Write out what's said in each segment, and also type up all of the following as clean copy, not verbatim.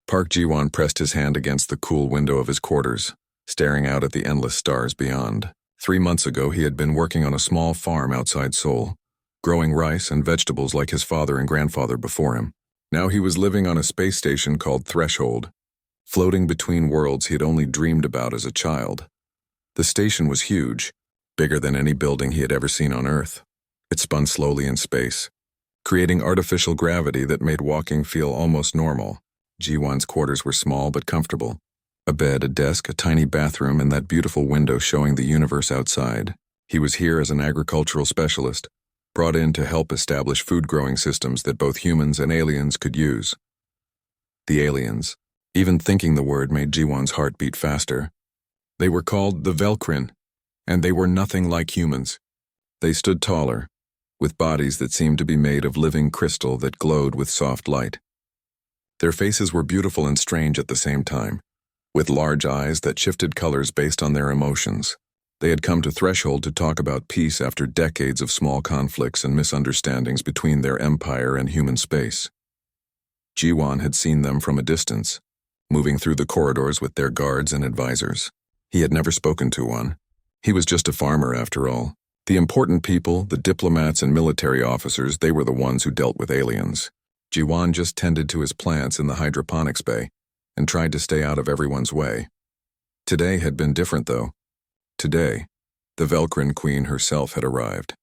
Park Ji-won pressed his hand against the cool window of his quarters, staring out at the endless stars beyond. 3 months ago, he had been working on a small farm outside Seoul, growing rice and vegetables like his father and grandfather before him. Now he was living on a space station called Threshold, floating between worlds he had only dreamed about as a child. The station was huge, bigger than any building he had ever seen on Earth. It spun slowly in space, creating artificial gravity that made walking feel almost normal. Ji-won's quarters were small but comfortable. A bed, a desk, a tiny bathroom, and that beautiful window showing the universe outside. He was here as an agricultural specialist, brought in to help establish food-growing systems that both humans and aliens could use. The aliens. Even thinking the word made Ji-won's heart beat faster. They were called the Velkrin, and they were nothing like humans. They stood taller, with bodies that seemed to be made of living crystal that glowed with soft light. Their faces were beautiful and strange at the same time, with large eyes that shifted colors based on their emotions. They had come to Threshold to talk about peace after decades of small conflicts and misunderstandings between their empire and human space. Ji-won had seen them from a distance, moving through the corridors with their guards and advisors. He had never spoken to one. He was just a farmer after all. The important people, the diplomats and military officers, they were the ones who dealt with aliens. Ji-won just tended to his plants in the hydroponics bay and tried to stay out of everyone's way. Today had been different, though. Today, the Velkrin Queen herself had arrived.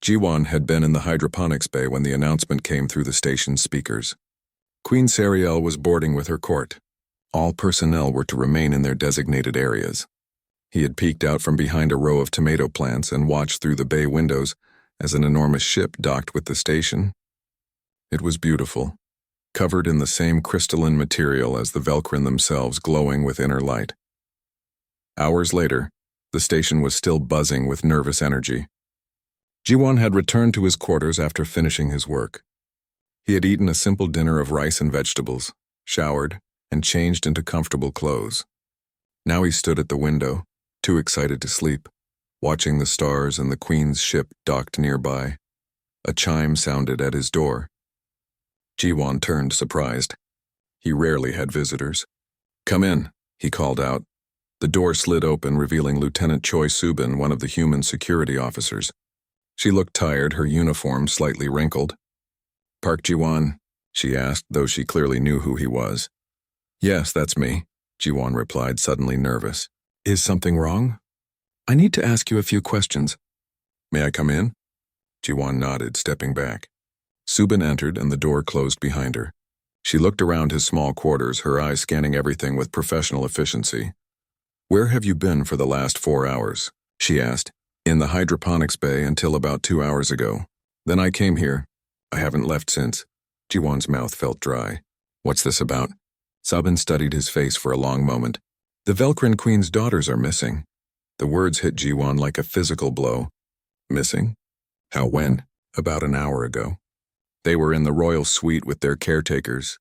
Ji-won had been in the hydroponics bay when the announcement came through the station's speakers. Queen Sariel was boarding with her court. All personnel were to remain in their designated areas. He had peeked out from behind a row of tomato plants and watched through the bay windows as an enormous ship docked with the station. It was beautiful, covered in the same crystalline material as the Velkrin themselves, glowing with inner light. Hours later, the station was still buzzing with nervous energy. Ji-won had returned to his quarters after finishing his work. He had eaten a simple dinner of rice and vegetables, showered, and changed into comfortable clothes. Now he stood at the window, too excited to sleep, watching the stars and the Queen's ship docked nearby. A chime sounded at his door. Ji-won turned, surprised. He rarely had visitors. "Come in," he called out. The door slid open, revealing Lieutenant Choi Subin, one of the human security officers. She looked tired, her uniform slightly wrinkled. "Park Ji-won?" she asked, though she clearly knew who he was. "Yes, that's me," Ji-won replied, suddenly nervous. "Is something wrong? I need to ask you a few questions." "May I come in?" Ji-won nodded, stepping back. Subin entered and the door closed behind her. She looked around his small quarters, her eyes scanning everything with professional efficiency. "Where have you been for the last 4 hours?" she asked. "In the hydroponics bay until about 2 hours ago. Then I came here. I haven't left since." Ji-won's mouth felt dry. "What's this about?" Subin studied his face for a long moment. "The Velkrin Queen's daughters are missing." The words hit Ji-won like a physical blow. "Missing? How, when?" "About an hour ago. They were in the royal suite with their caretakers.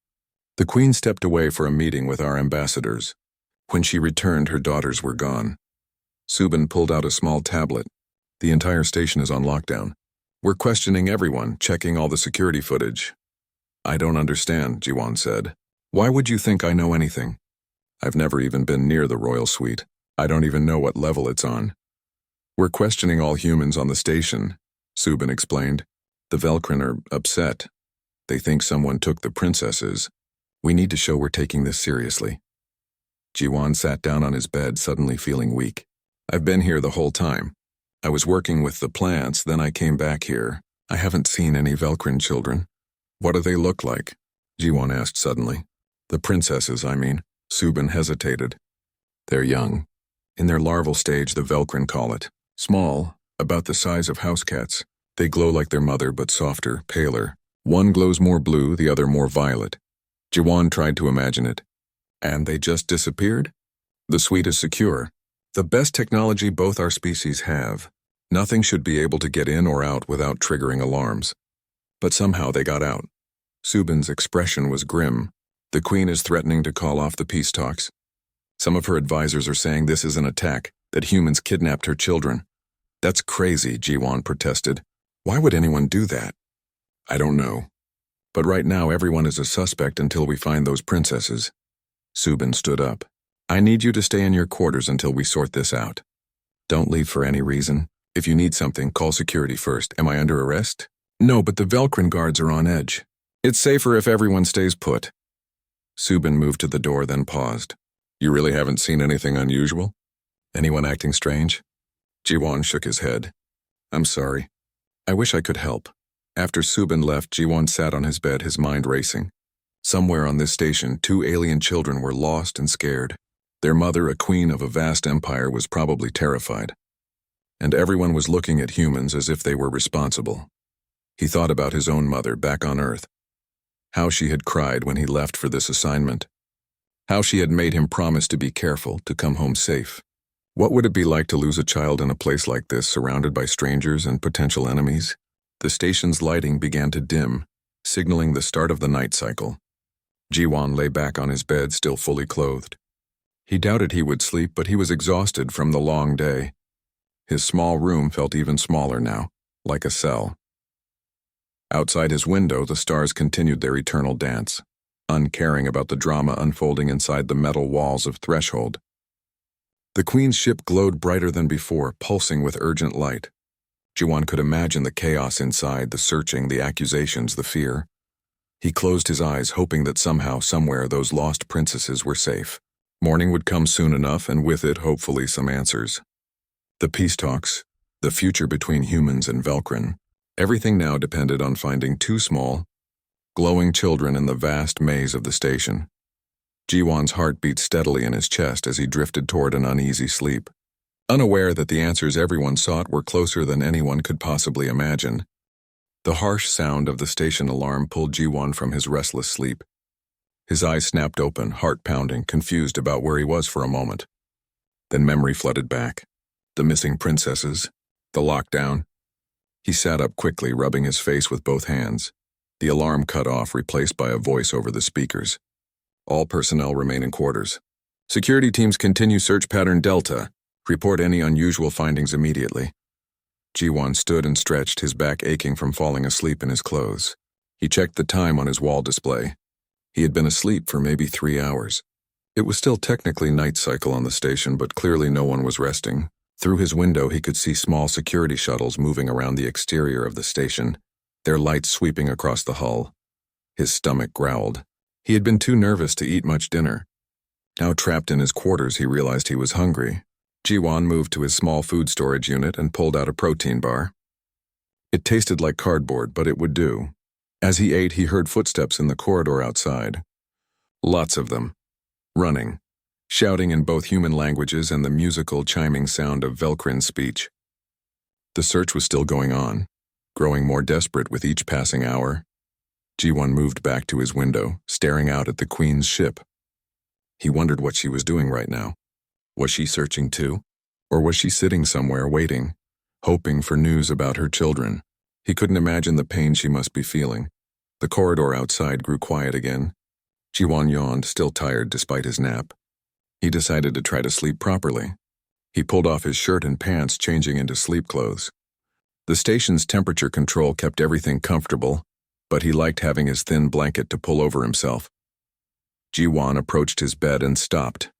The Queen stepped away for a meeting with our ambassadors. When she returned, her daughters were gone." Subin pulled out a small tablet. "The entire station is on lockdown. We're questioning everyone, checking all the security footage." "I don't understand," Ji-won said. "Why would you think I know anything? I've never even been near the royal suite. I don't even know what level it's on." "We're questioning all humans on the station," Subin explained. "The Velkrin are upset. They think someone took the princesses. We need to show we're taking this seriously." Ji-won sat down on his bed, suddenly feeling weak. "I've been here the whole time. I was working with the plants, then I came back here. I haven't seen any Velkrin children." "What do they look like?" Ji-won asked suddenly. "The princesses, I mean." Subin hesitated. "They're young. In their larval stage, the Velkrin call it. Small, about the size of house cats. They glow like their mother, but softer, paler. One glows more blue, the other more violet." Ji-won tried to imagine it. "And they just disappeared?" "The suite is secure. The best technology both our species have. Nothing should be able to get in or out without triggering alarms. But somehow they got out." Subin's expression was grim. "The Queen is threatening to call off the peace talks. Some of her advisors are saying this is an attack, that humans kidnapped her children." "That's crazy," Ji-won protested. "Why would anyone do that?" "I don't know. But right now everyone is a suspect until we find those princesses. Subin stood up. I need you to stay in your quarters until we sort this out. Don't leave for any reason. If you need something, call security first. Am I under arrest? No, but the Velcrin guards are on edge. It's safer if everyone stays put. Subin moved to the door, then paused. You really haven't seen anything unusual? Anyone acting strange? Jiwon shook his head. I'm sorry. I wish I could help. After Subin left, Jiwon sat on his bed, his mind racing. Somewhere on this station, 2 alien children were lost and scared. Their mother, a queen of a vast empire, was probably terrified. And everyone was looking at humans as if they were responsible. He thought about his own mother back on Earth. How she had cried when he left for this assignment. How she had made him promise to be careful, to come home safe. What would it be like to lose a child in a place like this, surrounded by strangers and potential enemies? The station's lighting began to dim, signaling the start of the night cycle. Jiwon lay back on his bed, still fully clothed. He doubted he would sleep, but he was exhausted from the long day. His small room felt even smaller now, like a cell. Outside his window, the stars continued their eternal dance, uncaring about the drama unfolding inside the metal walls of Threshold. The Queen's ship glowed brighter than before, pulsing with urgent light. Jiwon could imagine the chaos inside, the searching, the accusations, the fear. He closed his eyes, hoping that somehow, somewhere, those lost princesses were safe. Morning would come soon enough, and with it, hopefully, some answers. The peace talks, the future between humans and Velcrin, everything now depended on finding 2 small, glowing children in the vast maze of the station. Jiwon's heart beat steadily in his chest as he drifted toward an uneasy sleep. Unaware that the answers everyone sought were closer than anyone could possibly imagine. The harsh sound of the station alarm pulled Jiwon from his restless sleep. His eyes snapped open, heart pounding, confused about where he was for a moment. Then memory flooded back. The missing princesses, the lockdown. He sat up quickly, rubbing his face with both hands. The alarm cut off, replaced by a voice over the speakers. All personnel remain in quarters. Security teams continue search pattern Delta. Report any unusual findings immediately. Jiwon stood and stretched, his back aching from falling asleep in his clothes. He checked the time on his wall display. He had been asleep for maybe 3 hours. It was still technically night cycle on the station, but clearly no one was resting. Through his window, he could see small security shuttles moving around the exterior of the station, their lights sweeping across the hull. His stomach growled. He had been too nervous to eat much dinner. Now trapped in his quarters, he realized he was hungry. Jiwon moved to his small food storage unit and pulled out a protein bar. It tasted like cardboard, but it would do. As he ate, he heard footsteps in the corridor outside. Lots of them. Running. Shouting in both human languages and the musical chiming sound of Velcrin's speech. The search was still going on, growing more desperate with each passing hour. Jiwon moved back to his window, staring out at the Queen's ship. He wondered what she was doing right now. Was she searching too? Or was she sitting somewhere waiting, hoping for news about her children? He couldn't imagine the pain she must be feeling. The corridor outside grew quiet again. Jiwon yawned, still tired despite his nap. He decided to try to sleep properly. He pulled off his shirt and pants, changing into sleep clothes. The station's temperature control kept everything comfortable, but he liked having his thin blanket to pull over himself. Jiwon approached his bed and stopped.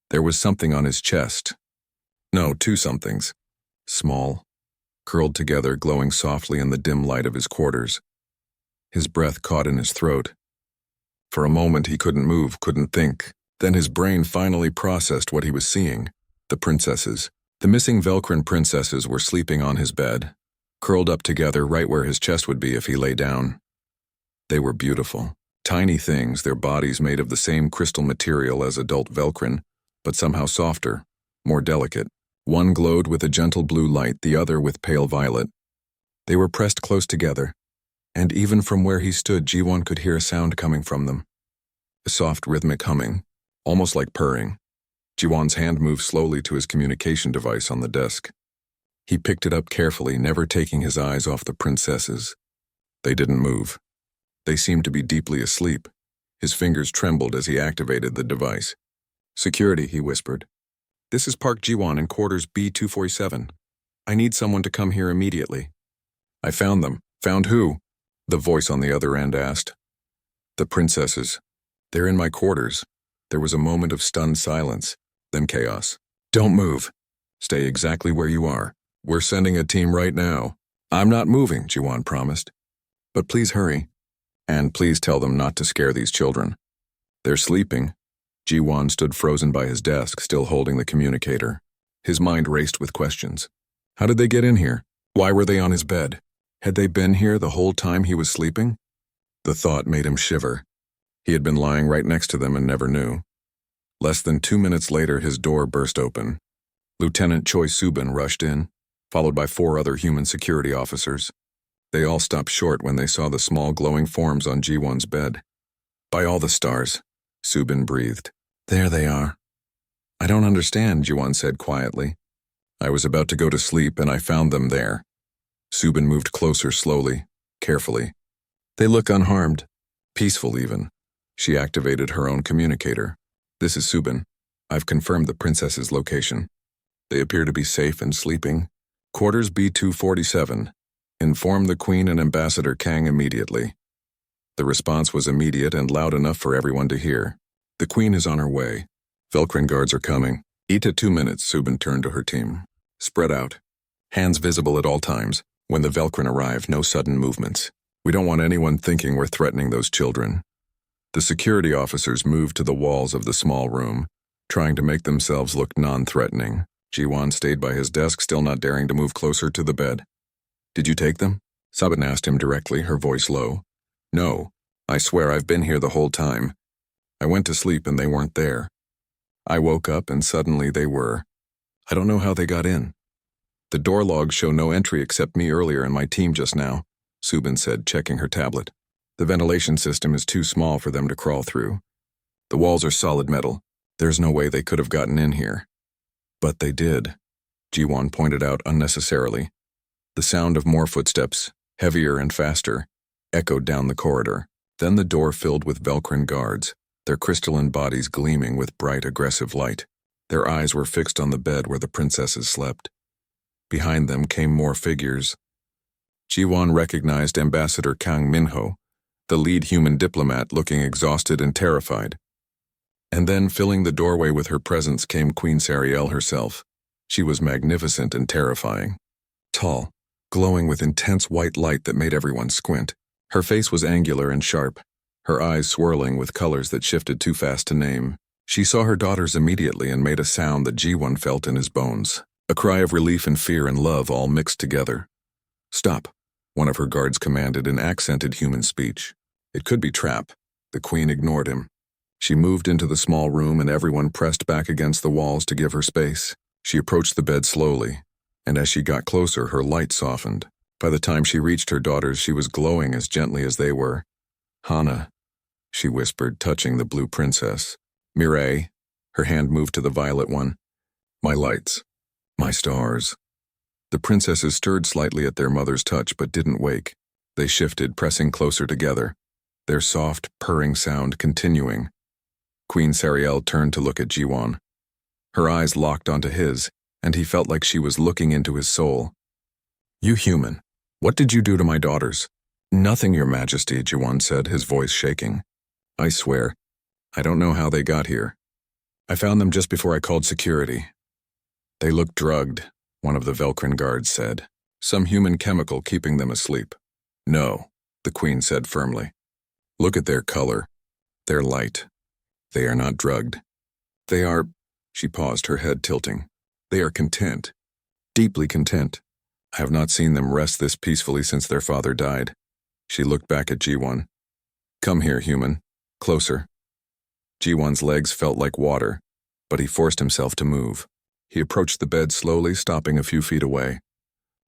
There was something on his chest. No, 2 somethings. Small, curled together, glowing softly in the dim light of his quarters. His breath caught in his throat. For a moment he couldn't move, couldn't think. Then his brain finally processed what he was seeing. The princesses. The missing Velcrin princesses were sleeping on his bed, curled up together right where his chest would be if he lay down. They were beautiful. Tiny things, their bodies made of the same crystal material as adult Velcrin, but somehow softer, more delicate. One glowed with a gentle blue light, the other with pale violet. They were pressed close together, and even from where he stood, Jiwon could hear a sound coming from them. A soft rhythmic humming, almost like purring. Jiwon's hand moved slowly to his communication device on the desk. He picked it up carefully, never taking his eyes off the princesses. They didn't move. They seemed to be deeply asleep. His fingers trembled as he activated the device. "Security," he whispered. "This is Park Jiwon in quarters B247. I need someone to come here immediately." "I found them." "Found who?" The voice on the other end asked. The princesses. They're in my quarters. There was a moment of stunned silence, then chaos. Don't move. Stay exactly where you are. We're sending a team right now. I'm not moving, Jiwan promised. But please hurry. And please tell them not to scare these children. They're sleeping. Jiwan stood frozen by his desk, still holding the communicator. His mind raced with questions. How did they get in here? Why were they on his bed? Had they been here the whole time he was sleeping? The thought made him shiver. He had been lying right next to them and never knew. Less than 2 minutes later, his door burst open. Lieutenant Choi Subin rushed in, followed by 4 other human security officers. They all stopped short when they saw the small glowing forms on Jiwon's bed. By all the stars, Subin breathed. There they are. I don't understand, Jiwon said quietly. I was about to go to sleep and I found them there. Subin moved closer slowly, carefully. They look unharmed, peaceful even. She activated her own communicator. This is Subin. I've confirmed the princess's location. They appear to be safe and sleeping. Quarters B247. Inform the Queen and Ambassador Kang immediately. The response was immediate and loud enough for everyone to hear. The Queen is on her way. Velcrin guards are coming. Eat at 2 minutes, Subin turned to her team. Spread out. Hands visible at all times. When the Velcrin arrive, no sudden movements. We don't want anyone thinking we're threatening those children. The security officers moved to the walls of the small room, trying to make themselves look non-threatening. Jiwan stayed by his desk, still not daring to move closer to the bed. Did you take them? Subin asked him directly, her voice low. No, I swear I've been here the whole time. I went to sleep and they weren't there. I woke up and suddenly they were. I don't know how they got in. The door logs show no entry except me earlier and my team just now, Subin said, checking her tablet. The ventilation system is too small for them to crawl through. The walls are solid metal. There's no way they could have gotten in here. But they did, Jiwan pointed out unnecessarily. The sound of more footsteps, heavier and faster, echoed down the corridor. Then the door filled with Velcrin guards, their crystalline bodies gleaming with bright, aggressive light. Their eyes were fixed on the bed where the princesses slept. Behind them came more figures. Jiwan recognized Ambassador Kang Minho, the lead human diplomat, looking exhausted and terrified. And then, filling the doorway with her presence, came Queen Sariel herself. She was magnificent and terrifying. Tall, glowing with intense white light that made everyone squint. Her face was angular and sharp, her eyes swirling with colors that shifted too fast to name. She saw her daughters immediately and made a sound that Jiwan felt in his bones. A cry of relief and fear and love all mixed together. Stop, one of her guards commanded in accented human speech. It could be trap. The Queen ignored him. She moved into the small room and everyone pressed back against the walls to give her space. She approached the bed slowly, and as she got closer, her light softened. By the time she reached her daughters, she was glowing as gently as they were. Hana, she whispered, touching the blue princess. Mireille, her hand moved to the violet one. My lights, my stars. The princesses stirred slightly at their mother's touch but didn't wake. They shifted, pressing closer together, their soft, purring sound continuing. Queen Sariel turned to look at Jiwan. Her eyes locked onto his, and he felt like she was looking into his soul. You human, what did you do to my daughters? Nothing, Your Majesty, Jiwan said, his voice shaking. I swear, I don't know how they got here. I found them just before I called security. They look drugged, one of the Velcrin guards said. Some human chemical keeping them asleep. No, the Queen said firmly. Look at their color, their light. They are not drugged. They are, she paused, her head tilting. They are content, deeply content. I have not seen them rest this peacefully since their father died. She looked back at Jiwan. Come here, human. Closer. Jiwan's legs felt like water, but he forced himself to move. He approached the bed slowly, stopping a few feet away.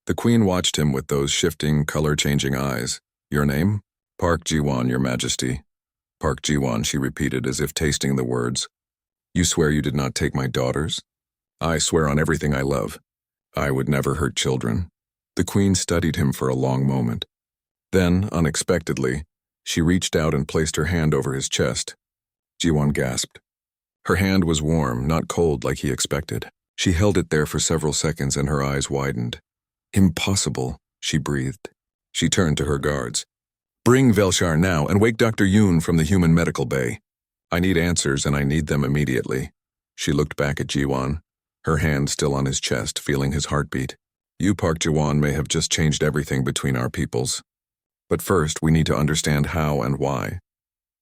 The Queen watched him with those shifting, color-changing eyes. Your name? Park Jiwan, Your Majesty. Park Jiwan, she repeated as if tasting the words. You swear you did not take my daughters? I swear on everything I love. I would never hurt children. The Queen studied him for a long moment. Then, unexpectedly, she reached out and placed her hand over his chest. Jiwan gasped. Her hand was warm, not cold like he expected. She held it there for several seconds and her eyes widened. Impossible, she breathed. She turned to her guards. Bring Velshar now and wake Dr. Yoon from the human medical bay. I need answers and I need them immediately. She looked back at Jiwon, her hand still on his chest, feeling his heartbeat. You, Park Jiwon, may have just changed everything between our peoples. But first, we need to understand how and why.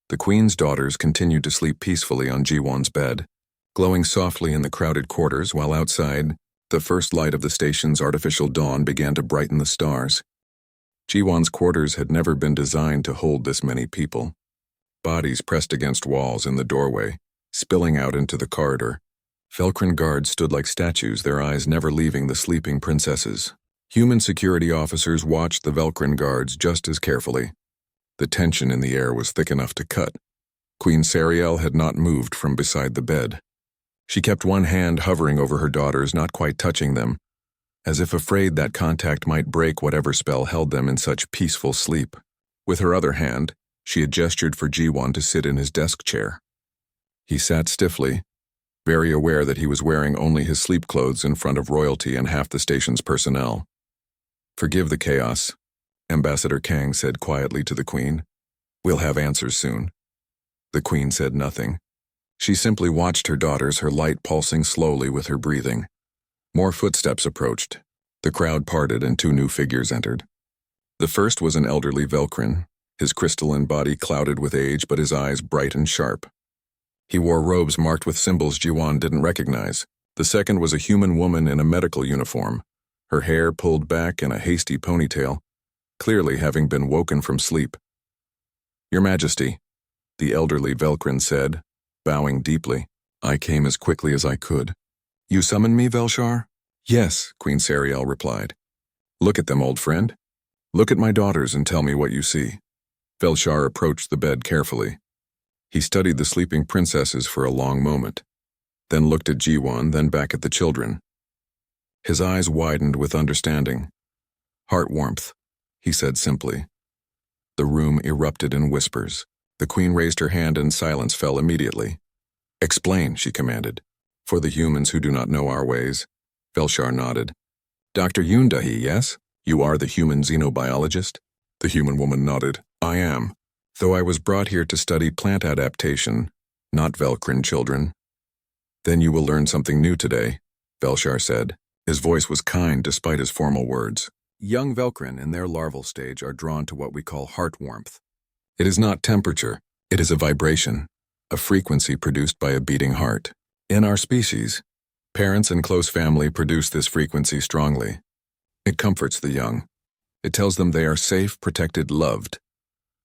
The Queen's daughters continued to sleep peacefully on Jiwon's bed, glowing softly in the crowded quarters, while outside, the first light of the station's artificial dawn began to brighten the stars. Jiwon's quarters had never been designed to hold this many people. Bodies pressed against walls in the doorway, spilling out into the corridor. Velcrin guards stood like statues, their eyes never leaving the sleeping princesses. Human security officers watched the Velcrin guards just as carefully. The tension in the air was thick enough to cut. Queen Sariel had not moved from beside the bed. She kept one hand hovering over her daughters, not quite touching them, as if afraid that contact might break whatever spell held them in such peaceful sleep. With her other hand, she had gestured for Jiwon to sit in his desk chair. He sat stiffly, very aware that he was wearing only his sleep clothes in front of royalty and half the station's personnel. Forgive the chaos, Ambassador Kang said quietly to the Queen. We'll have answers soon. The Queen said nothing. She simply watched her daughters, her light pulsing slowly with her breathing. More footsteps approached. The crowd parted and two new figures entered. The first was an elderly Velcrin, his crystalline body clouded with age but his eyes bright and sharp. He wore robes marked with symbols Jiwon didn't recognize. The second was a human woman in a medical uniform, her hair pulled back in a hasty ponytail, clearly having been woken from sleep. Your Majesty, the elderly Velcrin said, bowing deeply. I came as quickly as I could. You summoned me, Velshar? Yes, Queen Sariel replied. Look at them, old friend. Look at my daughters and tell me what you see. Velshar approached the bed carefully. He studied the sleeping princesses for a long moment, then looked at Jiwon, then back at the children. His eyes widened with understanding. Heart warmth, he said simply. The room erupted in whispers. The Queen raised her hand and silence fell immediately. Explain, she commanded. For the humans who do not know our ways. Velshar nodded. Dr. Yoondahi, yes? You are the human xenobiologist? The human woman nodded. I am, though I was brought here to study plant adaptation, not Velcrin children. Then you will learn something new today, Velshar said. His voice was kind despite his formal words. Young Velcrin in their larval stage are drawn to what we call heart warmth. It is not temperature, it is a vibration, a frequency produced by a beating heart. In our species, parents and close family produce this frequency strongly. It comforts the young. It tells them they are safe, protected, loved.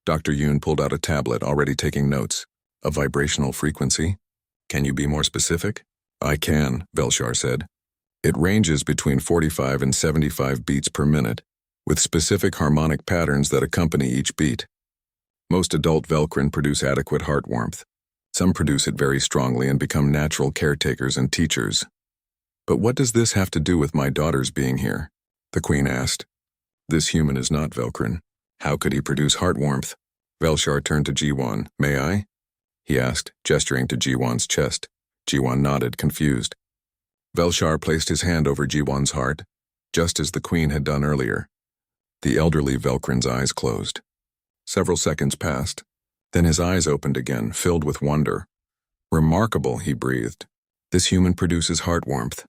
Dr. Yoon pulled out a tablet, already taking notes. A vibrational frequency? Can you be more specific? I can, Velshar said. It ranges between 45 and 75 beats per minute, with specific harmonic patterns that accompany each beat. Most adult Velcrin produce adequate heart warmth. Some produce it very strongly and become natural caretakers and teachers. But what does this have to do with my daughters being here? The Queen asked. This human is not Velcrin. How could he produce heart warmth? Velshar turned to Jiwon. May I? He asked, gesturing to Jiwon's chest. Jiwon nodded, confused. Velshar placed his hand over Jiwon's heart, just as the Queen had done earlier. The elderly Velcrin's eyes closed. Several seconds passed. Then his eyes opened again, filled with wonder. Remarkable, he breathed. This human produces heart warmth.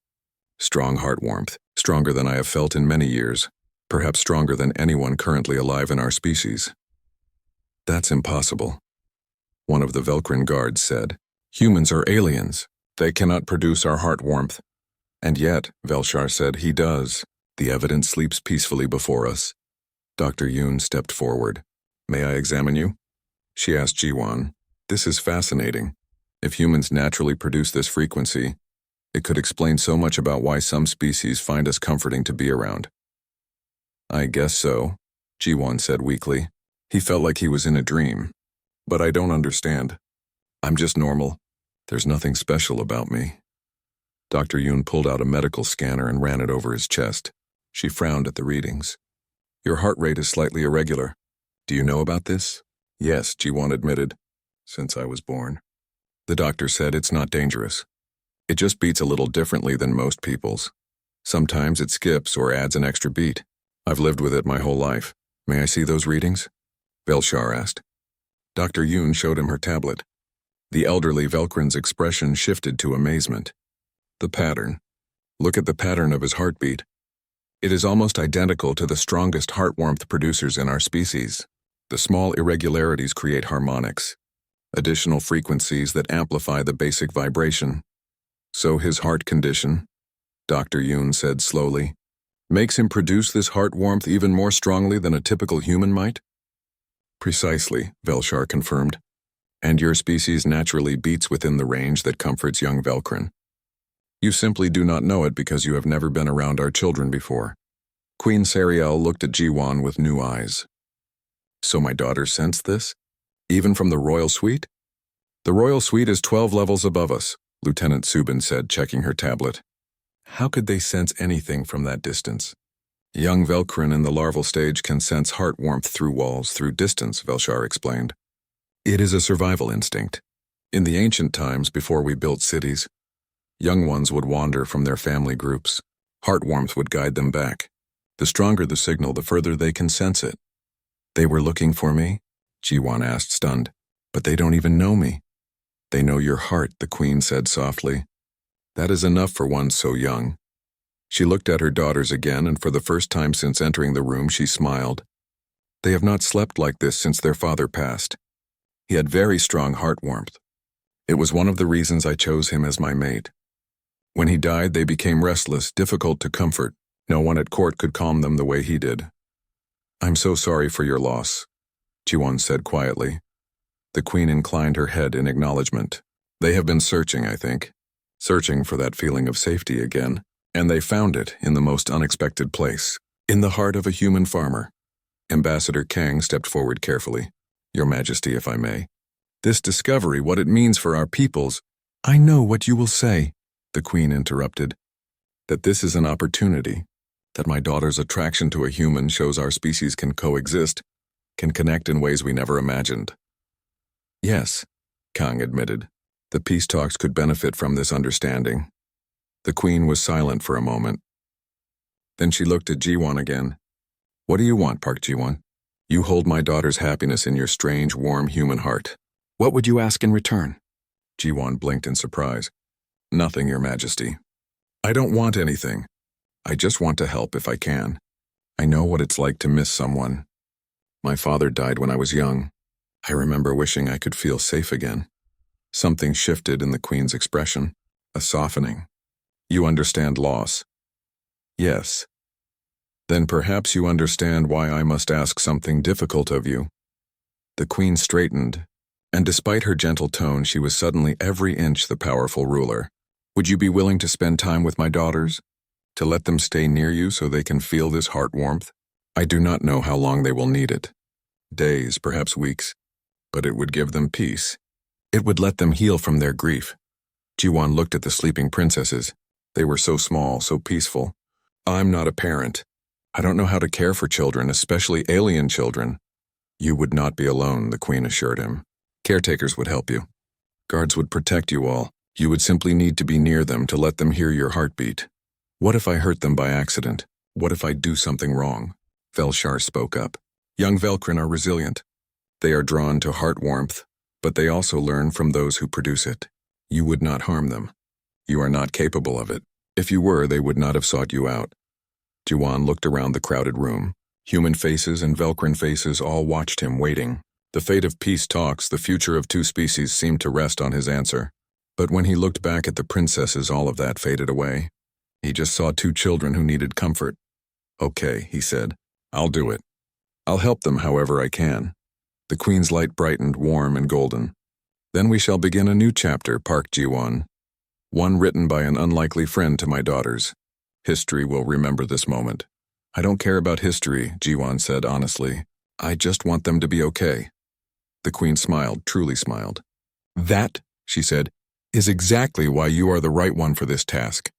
Strong heart warmth, stronger than I have felt in many years, perhaps stronger than anyone currently alive in our species. That's impossible. One of the Velcrin guards said. Humans are aliens. They cannot produce our heart warmth. And yet, Velshar said, he does. The evidence sleeps peacefully before us. Dr. Yoon stepped forward. May I examine you? She asked Jiwon. This is fascinating. If humans naturally produce this frequency, it could explain so much about why some species find us comforting to be around. I guess so, Jiwon said weakly. He felt like he was in a dream. But I don't understand. I'm just normal. There's nothing special about me. Dr. Yoon pulled out a medical scanner and ran it over his chest. She frowned at the readings. Your heart rate is slightly irregular. Do you know about this? Yes, Jiwon admitted. Since I was born. The doctor said it's not dangerous. It just beats a little differently than most people's. Sometimes it skips or adds an extra beat. I've lived with it my whole life. May I see those readings? Velshar asked. Dr. Yoon showed him her tablet. The elderly Velkrin's expression shifted to amazement. The pattern. Look at the pattern of his heartbeat. It is almost identical to the strongest heart warmth producers in our species. The small irregularities create harmonics, additional frequencies that amplify the basic vibration. So his heart condition, Dr. Yoon said slowly, makes him produce this heart warmth even more strongly than a typical human might? Precisely, Velshar confirmed. And your species naturally beats within the range that comforts young Velkrin. You simply do not know it because you have never been around our children before. Queen Serial looked at Jiwon with new eyes. So my daughter sensed this? Even from the royal suite? The royal suite is 12 levels above us, Lieutenant Subin said, checking her tablet. How could they sense anything from that distance? Young Velkrin in the larval stage can sense heart warmth through walls, through distance, Velshar explained. It is a survival instinct. In the ancient times, before we built cities, young ones would wander from their family groups. Heart warmth would guide them back. The stronger the signal, the further they can sense it. They were looking for me? Jiwon asked, stunned. But they don't even know me. They know your heart, the queen said softly. That is enough for one so young. She looked at her daughters again, and for the first time since entering the room, she smiled. They have not slept like this since their father passed. He had very strong heart warmth. It was one of the reasons I chose him as my mate. When he died, they became restless, difficult to comfort. No one at court could calm them the way he did. I'm so sorry for your loss, Jiwon said quietly. The queen inclined her head in acknowledgement. They have been searching, I think. Searching for that feeling of safety again. And they found it in the most unexpected place. In the heart of a human farmer. Ambassador Kang stepped forward carefully. Your Majesty, if I may. This discovery, what it means for our peoples. I know what you will say, the queen interrupted. That this is an opportunity. That my daughter's attraction to a human shows our species can coexist, can connect in ways we never imagined. Yes, Kang admitted. The peace talks could benefit from this understanding. The queen was silent for a moment. Then she looked at Jiwon again. What do you want, Park Jiwon? You hold my daughter's happiness in your strange, warm human heart. What would you ask in return? Jiwon blinked in surprise. Nothing, Your Majesty. I don't want anything. I just want to help if I can. I know what it's like to miss someone. My father died when I was young. I remember wishing I could feel safe again. Something shifted in the queen's expression, a softening. You understand loss? Yes. Then perhaps you understand why I must ask something difficult of you. The queen straightened, and despite her gentle tone, she was suddenly every inch the powerful ruler. Would you be willing to spend time with my daughters? To let them stay near you so they can feel this heart warmth? I do not know how long they will need it. Days, perhaps weeks. But it would give them peace. It would let them heal from their grief. Jiwon looked at the sleeping princesses. They were so small, so peaceful. I'm not a parent. I don't know how to care for children, especially alien children. You would not be alone, the queen assured him. Caretakers would help you. Guards would protect you all. You would simply need to be near them to let them hear your heartbeat. What if I hurt them by accident? What if I do something wrong? Velshar spoke up. Young Velkrin are resilient. They are drawn to heart warmth, but they also learn from those who produce it. You would not harm them. You are not capable of it. If you were, they would not have sought you out. Jiwon looked around the crowded room. Human faces and Velkrin faces all watched him, waiting. The fate of peace talks, the future of two species seemed to rest on his answer. But when he looked back at the princesses, all of that faded away. He just saw two children who needed comfort. Okay, he said. I'll do it. I'll help them however I can. The queen's light brightened, warm and golden. Then we shall begin a new chapter, Park Jiwon. One written by an unlikely friend to my daughters. History will remember this moment. I don't care about history, Jiwon said honestly. I just want them to be okay. The queen smiled, truly smiled. That, she said, is exactly why you are the right one for this task.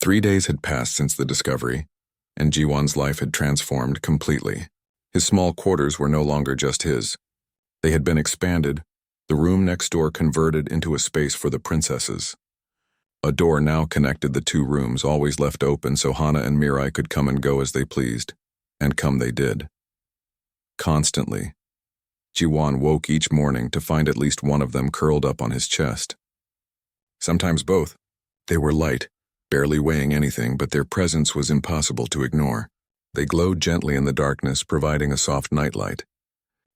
3 days had passed since the discovery, and Jiwon's life had transformed completely. His small quarters were no longer just his. They had been expanded, the room next door converted into a space for the princesses. A door now connected the two rooms, always left open so Hana and Mirai could come and go as they pleased. And come they did. constantly. Jiwan woke each morning to find at least one of them curled up on his chest. Sometimes both. They were light, barely weighing anything, but their presence was impossible to ignore. They glowed gently in the darkness, providing a soft nightlight.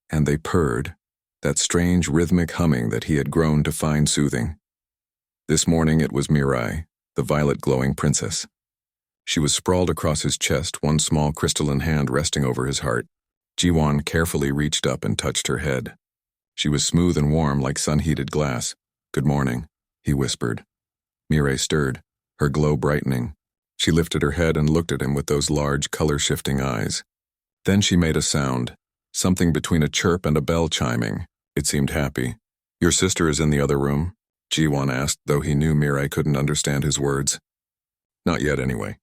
And they purred, that strange rhythmic humming that he had grown to find soothing. This morning it was Mirai, the violet-glowing princess. She was sprawled across his chest, one small crystalline hand resting over his heart. Jiwan carefully reached up and touched her head. She was smooth and warm like sun-heated glass. "Good morning," he whispered. Mirai stirred, her glow brightening. She lifted her head and looked at him with those large, color-shifting eyes. Then she made a sound, something between a chirp and a bell chiming. It seemed happy. "Your sister is in the other room?" Jiwan asked, though he knew Mirai couldn't understand his words. Not yet, anyway.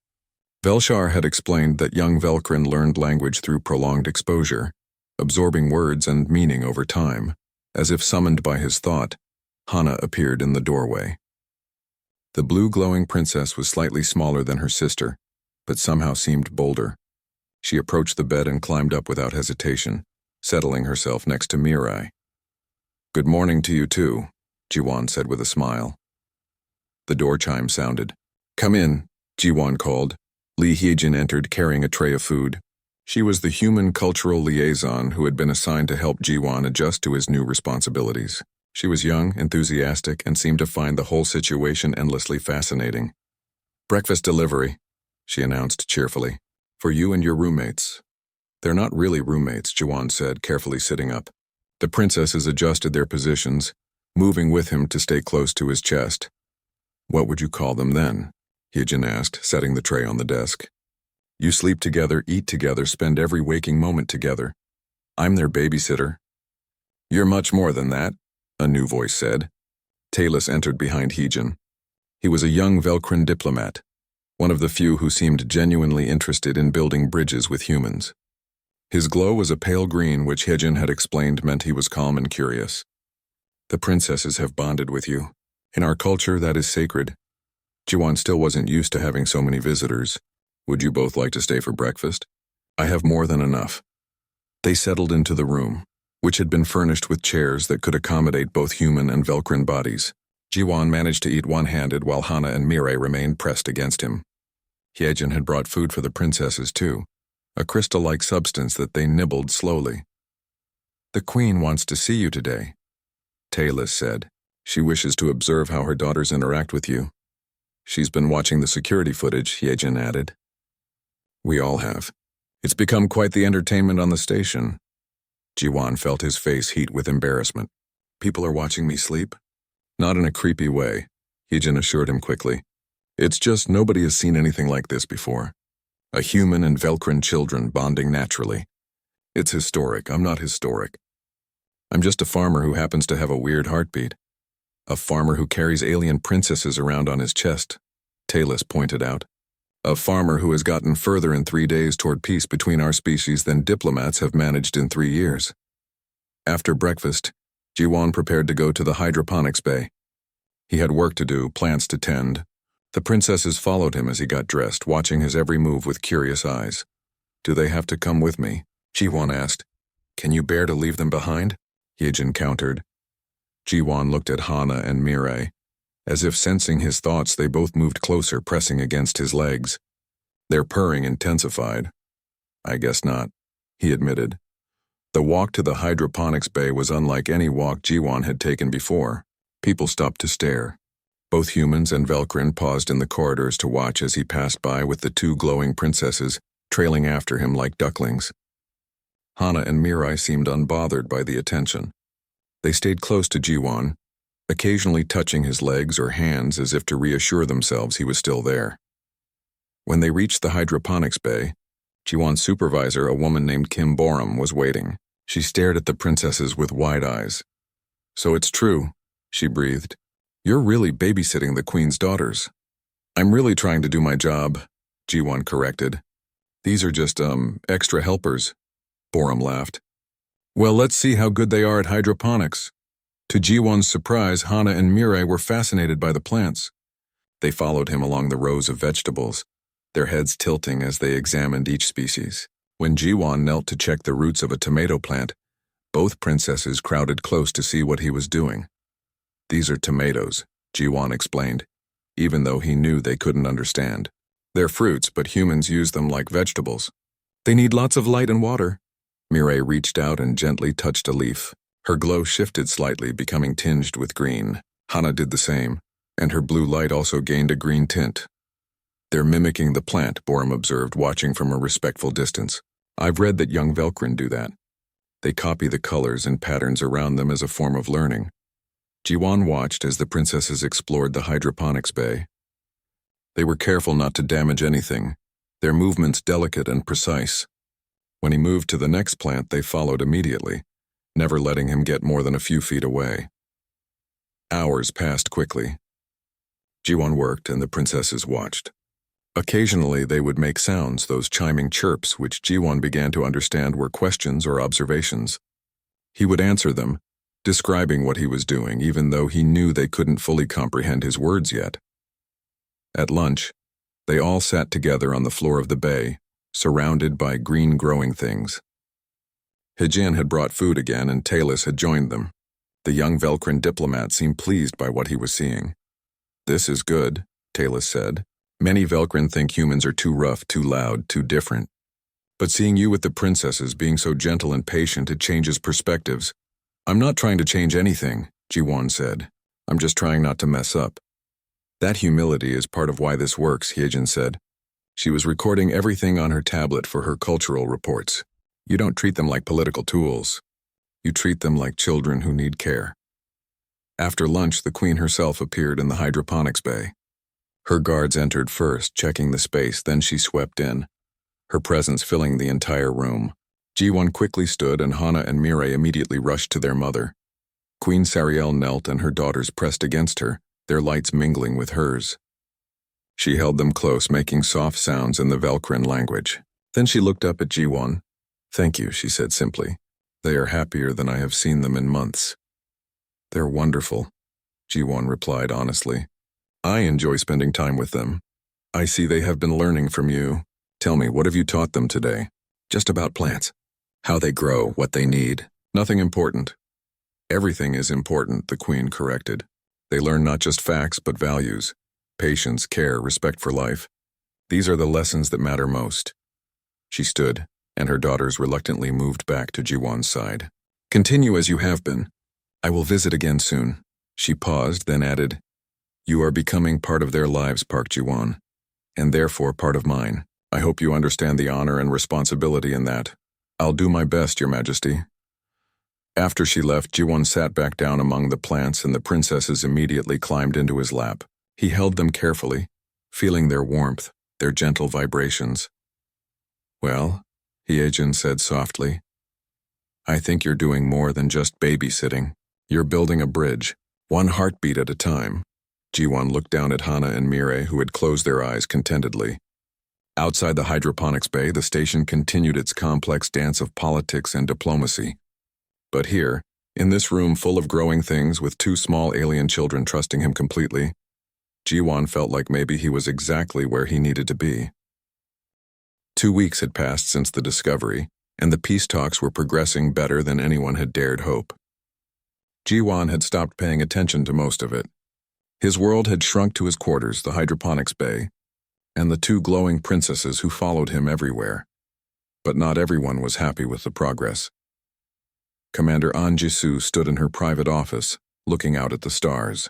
Velshar had explained that young Velkrin learned language through prolonged exposure, absorbing words and meaning over time. As if summoned by his thought, Hana appeared in the doorway. The blue glowing princess was slightly smaller than her sister, but somehow seemed bolder. She approached the bed and climbed up without hesitation, settling herself next to Mirai. "Good morning to you too," Jiwan said with a smile. The door chime sounded. "Come in," Jiwan called. Li Hyejin entered carrying a tray of food. She was the human cultural liaison who had been assigned to help Jiwan adjust to his new responsibilities. She was young, enthusiastic, and seemed to find the whole situation endlessly fascinating. "Breakfast delivery," she announced cheerfully. "For you and your roommates." "They're not really roommates," Jiwan said, carefully sitting up. The princesses adjusted their positions, moving with him to stay close to his chest. "What would you call them then?" Hyejin asked, setting the tray on the desk. "You sleep together, eat together, spend every waking moment together. I'm their babysitter." "You're much more than that," a new voice said. Talus entered behind Hyejin. He was a young Velkrin diplomat, one of the few who seemed genuinely interested in building bridges with humans. His glow was a pale green, which Hyejin had explained meant he was calm and curious. "The princesses have bonded with you. In our culture, that is sacred." Jiwan still wasn't used to having so many visitors. "Would you both like to stay for breakfast?" "I have more than enough." They settled into the room, which had been furnished with chairs that could accommodate both human and Velkrin bodies. Jiwan managed to eat one-handed while Hana and Mirai remained pressed against him. Hyejin had brought food for the princesses too, a crystal-like substance that they nibbled slowly. "The queen wants to see you today," Talus said. "She wishes to observe how her daughters interact with you." "She's been watching the security footage," Hyejin added. "We all have. It's become quite the entertainment on the station." Jiwan felt his face heat with embarrassment. "People are watching me sleep?" "Not in a creepy way," Hyejin assured him quickly. "It's just nobody has seen anything like this before. A human and Velkrin children bonding naturally. It's historic. I'm not historic. I'm just a farmer who happens to have a weird heartbeat. A farmer who carries alien princesses around on his chest," Talus pointed out. "A farmer who has gotten further in 3 days toward peace between our species than diplomats have managed in 3 years. After breakfast, Jiwan prepared to go to the hydroponics bay. He had work to do, plants to tend. The princesses followed him as he got dressed, watching his every move with curious eyes. "Do they have to come with me?" Jiwan asked. "Can you bear to leave them behind?" Hyejin countered. Jiwan looked at Hana and Mirai. As if sensing his thoughts, they both moved closer, pressing against his legs. Their purring intensified. "I guess not," he admitted. The walk to the hydroponics bay was unlike any walk Jiwan had taken before. People stopped to stare. Both humans and Velkrin paused in the corridors to watch as he passed by with the 2 glowing princesses trailing after him like ducklings. Hana and Mirai seemed unbothered by the attention. They stayed close to Jiwan, occasionally touching his legs or hands as if to reassure themselves he was still there. When they reached the hydroponics bay, Jiwan's supervisor, a woman named Kim Borum, was waiting. She stared at the princesses with wide eyes. "So it's true," she breathed. "You're really babysitting the queen's daughters." "I'm really trying to do my job," Jiwan corrected. "These are just, extra helpers," Borum laughed. "Well, let's see how good they are at hydroponics." To Jiwan's surprise, Hana and Mirai were fascinated by the plants. They followed him along the rows of vegetables, their heads tilting as they examined each species. When Jiwon knelt to check the roots of a tomato plant, both princesses crowded close to see what he was doing. "These are tomatoes," Jiwon explained, even though he knew they couldn't understand. "They're fruits, but humans use them like vegetables. They need lots of light and water." Mireille reached out and gently touched a leaf. Her glow shifted slightly, becoming tinged with green. Hana did the same, and her blue light also gained a green tint. "They're mimicking the plant," Borum observed, watching from a respectful distance. "I've read that young Velkrin do that. They copy the colors and patterns around them as a form of learning." Jiwon watched as the princesses explored the hydroponics bay. They were careful not to damage anything, their movements delicate and precise. When he moved to the next plant, they followed immediately, never letting him get more than a few feet away. Hours passed quickly. Jiwon worked and the princesses watched. Occasionally they would make sounds, those chiming chirps which Jiwon began to understand were questions or observations. He would answer them, describing what he was doing, even though he knew they couldn't fully comprehend his words yet. At lunch, they all sat together on the floor of the bay, surrounded by green growing things. Hijin had brought food again and Talus had joined them. The young Velkrin diplomat seemed pleased by what he was seeing. "This is good," Talus said. "Many Velkrin think humans are too rough, too loud, too different. But seeing you with the princesses being so gentle and patient, it changes perspectives." "I'm not trying to change anything," Jiwon said. "I'm just trying not to mess up." "That humility is part of why this works," Hyejin said. She was recording everything on her tablet for her cultural reports. "You don't treat them like political tools. You treat them like children who need care." After lunch, the queen herself appeared in the hydroponics bay. Her guards entered first, checking the space, then she swept in, her presence filling the entire room. Jiwon quickly stood and Hana and Mireille immediately rushed to their mother. Queen Sariel knelt and her daughters pressed against her, their lights mingling with hers. She held them close, making soft sounds in the Velkrin language. Then she looked up at Jiwon. "Thank you," she said simply. "They are happier than I have seen them in months." "They're wonderful," Jiwon replied honestly. "I enjoy spending time with them. I see they have been learning from you. Tell me, what have you taught them today?" "Just about plants. How they grow, what they need. Nothing important." "Everything is important," the queen corrected. "They learn not just facts, but values. Patience, care, respect for life. These are the lessons that matter most." She stood, and her daughters reluctantly moved back to Jiwon's side. "Continue as you have been. I will visit again soon." She paused, then added, "You are becoming part of their lives, Park Jiwon, and therefore part of mine. I hope you understand the honor and responsibility in that." "I'll do my best, Your Majesty." After she left, Jiwon sat back down among the plants and the princesses immediately climbed into his lap. He held them carefully, feeling their warmth, their gentle vibrations. "Well," Hyejin said softly, "I think you're doing more than just babysitting. You're building a bridge, one heartbeat at a time." Jiwon looked down at Hana and Mireille, who had closed their eyes contentedly. Outside the hydroponics bay, the station continued its complex dance of politics and diplomacy. But here, in this room full of growing things with two small alien children trusting him completely, Jiwon felt like maybe he was exactly where he needed to be. 2 weeks had passed since the discovery, and the peace talks were progressing better than anyone had dared hope. Jiwon had stopped paying attention to most of it. His world had shrunk to his quarters, the hydroponics bay, and the two glowing princesses who followed him everywhere. But not everyone was happy with the progress. Commander An Jisoo stood in her private office, looking out at the stars.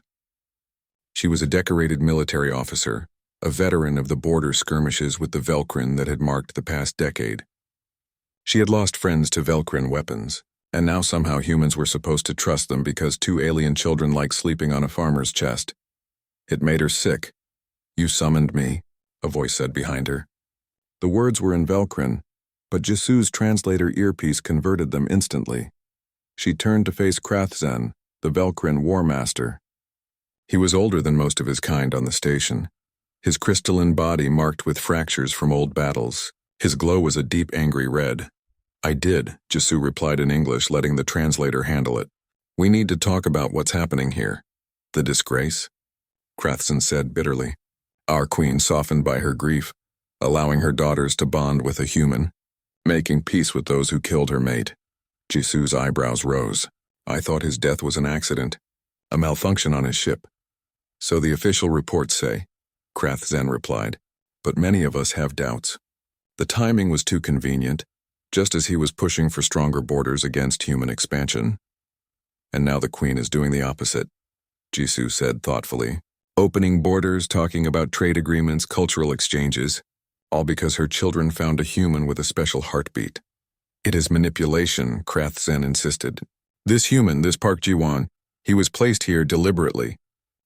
She was a decorated military officer, a veteran of the border skirmishes with the Velkrin that had marked the past decade. She had lost friends to Velkrin weapons, and now somehow humans were supposed to trust them because two alien children liked sleeping on a farmer's chest. It made her sick. "You summoned me," a voice said behind her. The words were in Velkrin, but Jisoo's translator earpiece converted them instantly. She turned to face Krathzen, the Velkrin war master. He was older than most of his kind on the station, his crystalline body marked with fractures from old battles. His glow was a deep, angry red. "I did," Jisoo replied in English, letting the translator handle it. "We need to talk about what's happening here." "The disgrace?" Krathzen said bitterly. Our queen softened by her grief, allowing her daughters to bond with a human. Making peace with those who killed her mate. Jisu's eyebrows rose. I thought his death was an accident, a malfunction on his ship. So the official reports say, Krath Zen replied, but many of us have doubts. The timing was too convenient, just as he was pushing for stronger borders against human expansion. And now the Queen is doing the opposite, Jisu said thoughtfully. Opening borders, talking about trade agreements, cultural exchanges, all because her children found a human with a special heartbeat. It is manipulation, Krath Zen insisted. This human, this Park Ji-won, he was placed here deliberately.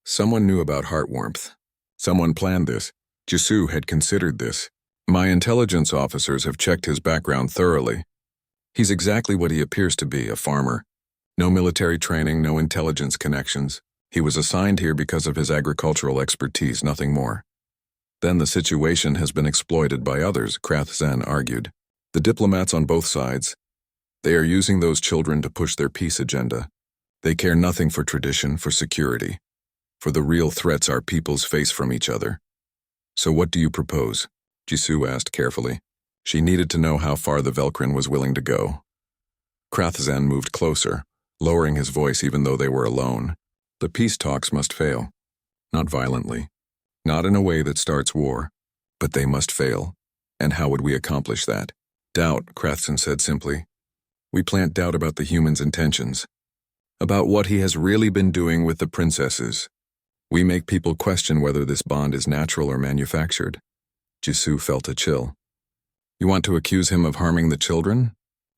Someone knew about heart warmth. Someone planned this. Jisu had considered this. My intelligence officers have checked his background thoroughly. He's exactly what he appears to be, a farmer. No military training, no intelligence connections. He was assigned here because of his agricultural expertise, nothing more. Then the situation has been exploited by others, Krath Zen argued. The diplomats on both sides. They are using those children to push their peace agenda. They care nothing for tradition, for security, for the real threats our peoples face from each other. So what do you propose? Jisu asked carefully. She needed to know how far the Velkrin was willing to go. Krath Zen moved closer, lowering his voice even though they were alone. The peace talks must fail. Not violently. Not in a way that starts war. But they must fail. And how would we accomplish that? Doubt, Krath Zen said simply. We plant doubt about the human's intentions. About what he has really been doing with the princesses. We make people question whether this bond is natural or manufactured. Jisu felt a chill. You want to accuse him of harming the children?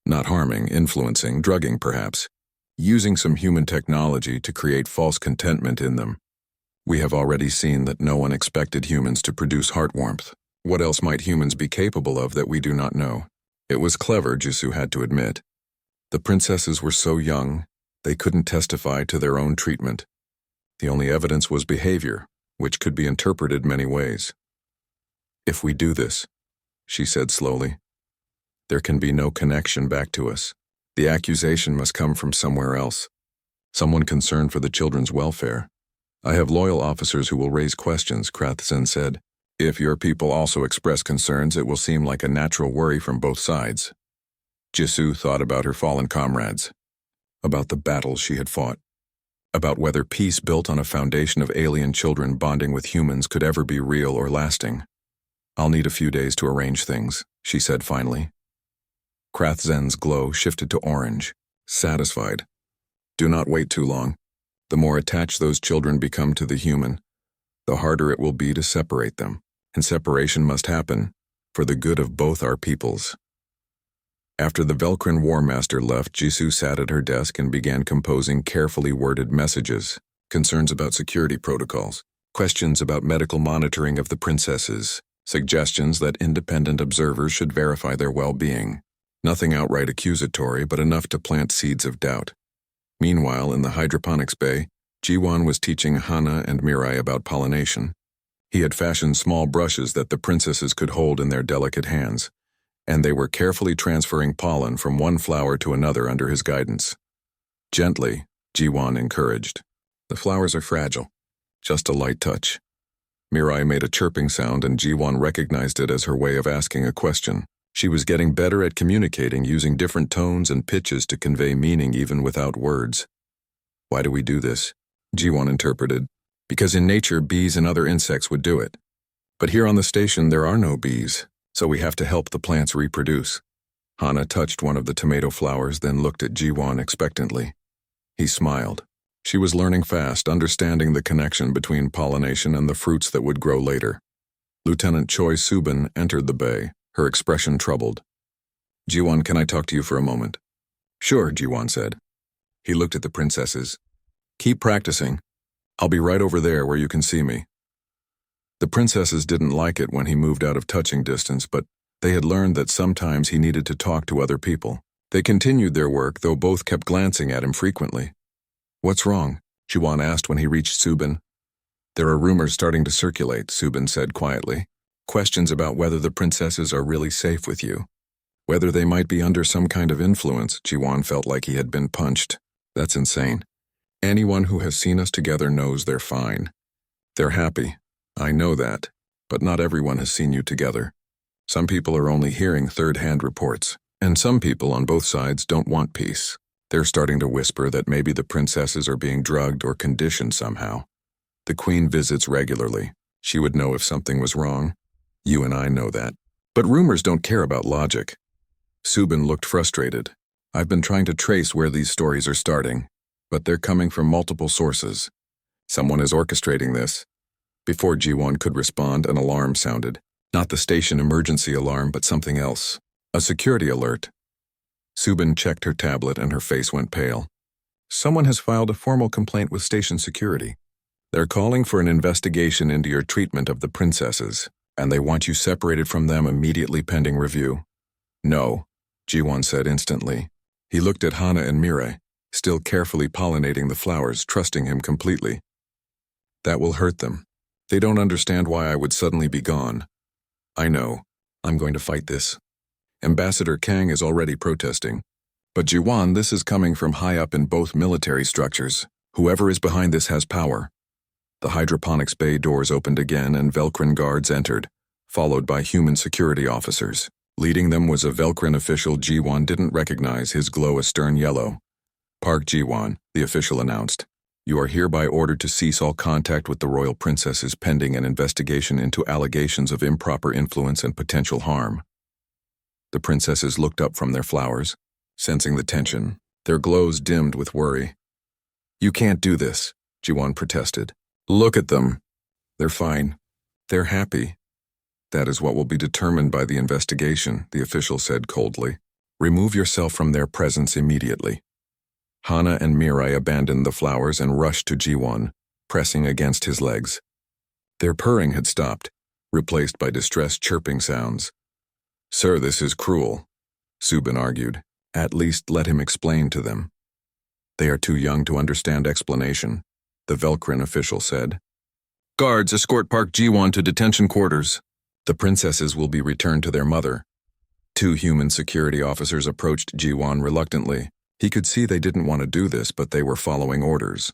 Not harming, influencing, drugging perhaps. Using some human technology to create false contentment in them. We have already seen that no one expected humans to produce heart warmth. What else might humans be capable of that we do not know? It was clever, Jisu had to admit. The princesses were so young, they couldn't testify to their own treatment. The only evidence was behavior, which could be interpreted many ways. If we do this, she said slowly, there can be no connection back to us. The accusation must come from somewhere else. Someone concerned for the children's welfare. I have loyal officers who will raise questions, Krath Zen said. If your people also express concerns, it will seem like a natural worry from both sides. Jisu thought about her fallen comrades, about the battles she had fought, about whether peace built on a foundation of alien children bonding with humans could ever be real or lasting. I'll need a few days to arrange things, she said finally. Krath Zen's glow shifted to orange, satisfied. Do not wait too long. The more attached those children become to the human, the harder it will be to separate them, and separation must happen for the good of both our peoples. After the Velkrin War Master left, Jisu sat at her desk and began composing carefully worded messages, concerns about security protocols, questions about medical monitoring of the princesses, suggestions that independent observers should verify their well-being. Nothing outright accusatory, but enough to plant seeds of doubt. Meanwhile, in the hydroponics bay, Ji-won was teaching Hana and Mirai about pollination. He had fashioned small brushes that the princesses could hold in their delicate hands, and they were carefully transferring pollen from one flower to another under his guidance. Gently, Ji-won encouraged. The flowers are fragile. Just a light touch. Mirai made a chirping sound and Ji-won recognized it as her way of asking a question. She was getting better at communicating, using different tones and pitches to convey meaning even without words. Why do we do this? Ji-won interpreted. Because in nature, bees and other insects would do it. But here on the station, there are no bees, so we have to help the plants reproduce. Hana touched one of the tomato flowers, then looked at Ji-won expectantly. He smiled. She was learning fast, understanding the connection between pollination and the fruits that would grow later. Lieutenant Choi Subin entered the bay, her expression troubled. Ji-won, can I talk to you for a moment? Sure, Ji-won said. He looked at the princesses. Keep practicing. I'll be right over there where you can see me. The princesses didn't like it when he moved out of touching distance, but they had learned that sometimes he needed to talk to other people. They continued their work, though both kept glancing at him frequently. What's wrong? Ji-won asked when he reached Subin. There are rumors starting to circulate, Subin said quietly. Questions about whether the princesses are really safe with you. Whether they might be under some kind of influence. Ji-won felt like he had been punched. That's insane. Anyone who has seen us together knows they're fine. They're happy. I know that. But not everyone has seen you together. Some people are only hearing third-hand reports, and some people on both sides don't want peace. They're starting to whisper that maybe the princesses are being drugged or conditioned somehow. The queen visits regularly. She would know if something was wrong. You and I know that. But rumors don't care about logic. Subin looked frustrated. I've been trying to trace where these stories are starting, but they're coming from multiple sources. Someone is orchestrating this. Before Ji-won could respond, an alarm sounded. Not the station emergency alarm, but something else. A security alert. Subin checked her tablet and her face went pale. Someone has filed a formal complaint with station security. They're calling for an investigation into your treatment of the princesses, and they want you separated from them immediately pending review. No, Ji-won said instantly. He looked at Hana and Mirai, still carefully pollinating the flowers, trusting him completely. That will hurt them. They don't understand why I would suddenly be gone. I know. I'm going to fight this. Ambassador Kang is already protesting. But Ji-won, this is coming from high up in both military structures. Whoever is behind this has power. The hydroponics bay doors opened again and Velcrin guards entered, followed by human security officers. Leading them was a Velcrin official Ji-won didn't recognize his glow a stern yellow. Park Ji-won, the official announced. You are hereby ordered to cease all contact with the royal princesses pending an investigation into allegations of improper influence and potential harm. The princesses looked up from their flowers, sensing the tension. Their glows dimmed with worry. You can't do this, Ji-won protested. Look at them. They're fine. They're happy. That is what will be determined by the investigation, the official said coldly. Remove yourself from their presence immediately. Hana and Mirai abandoned the flowers and rushed to Ji-won, pressing against his legs. Their purring had stopped, replaced by distressed chirping sounds. Sir, this is cruel, Subin argued. At least let him explain to them. They are too young to understand explanation, the Velcrin official said. Guards, escort Park Ji-won to detention quarters. The princesses will be returned to their mother. Two human security officers approached Ji-won reluctantly. He could see they didn't want to do this, but they were following orders.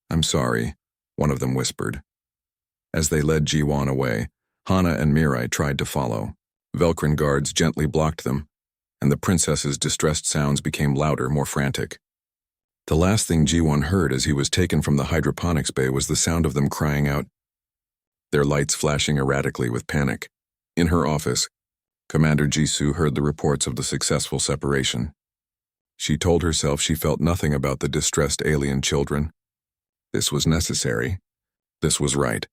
I'm sorry, one of them whispered. As they led Ji-won away, Hana and Mirai tried to follow. Velcrin guards gently blocked them, and the princess's distressed sounds became louder, more frantic. The last thing Ji-won heard as he was taken from the hydroponics bay was the sound of them crying out, their lights flashing erratically with panic. In her office, Commander Jisoo heard the reports of the successful separation. She told herself she felt nothing about the distressed alien children. This was necessary. This was right.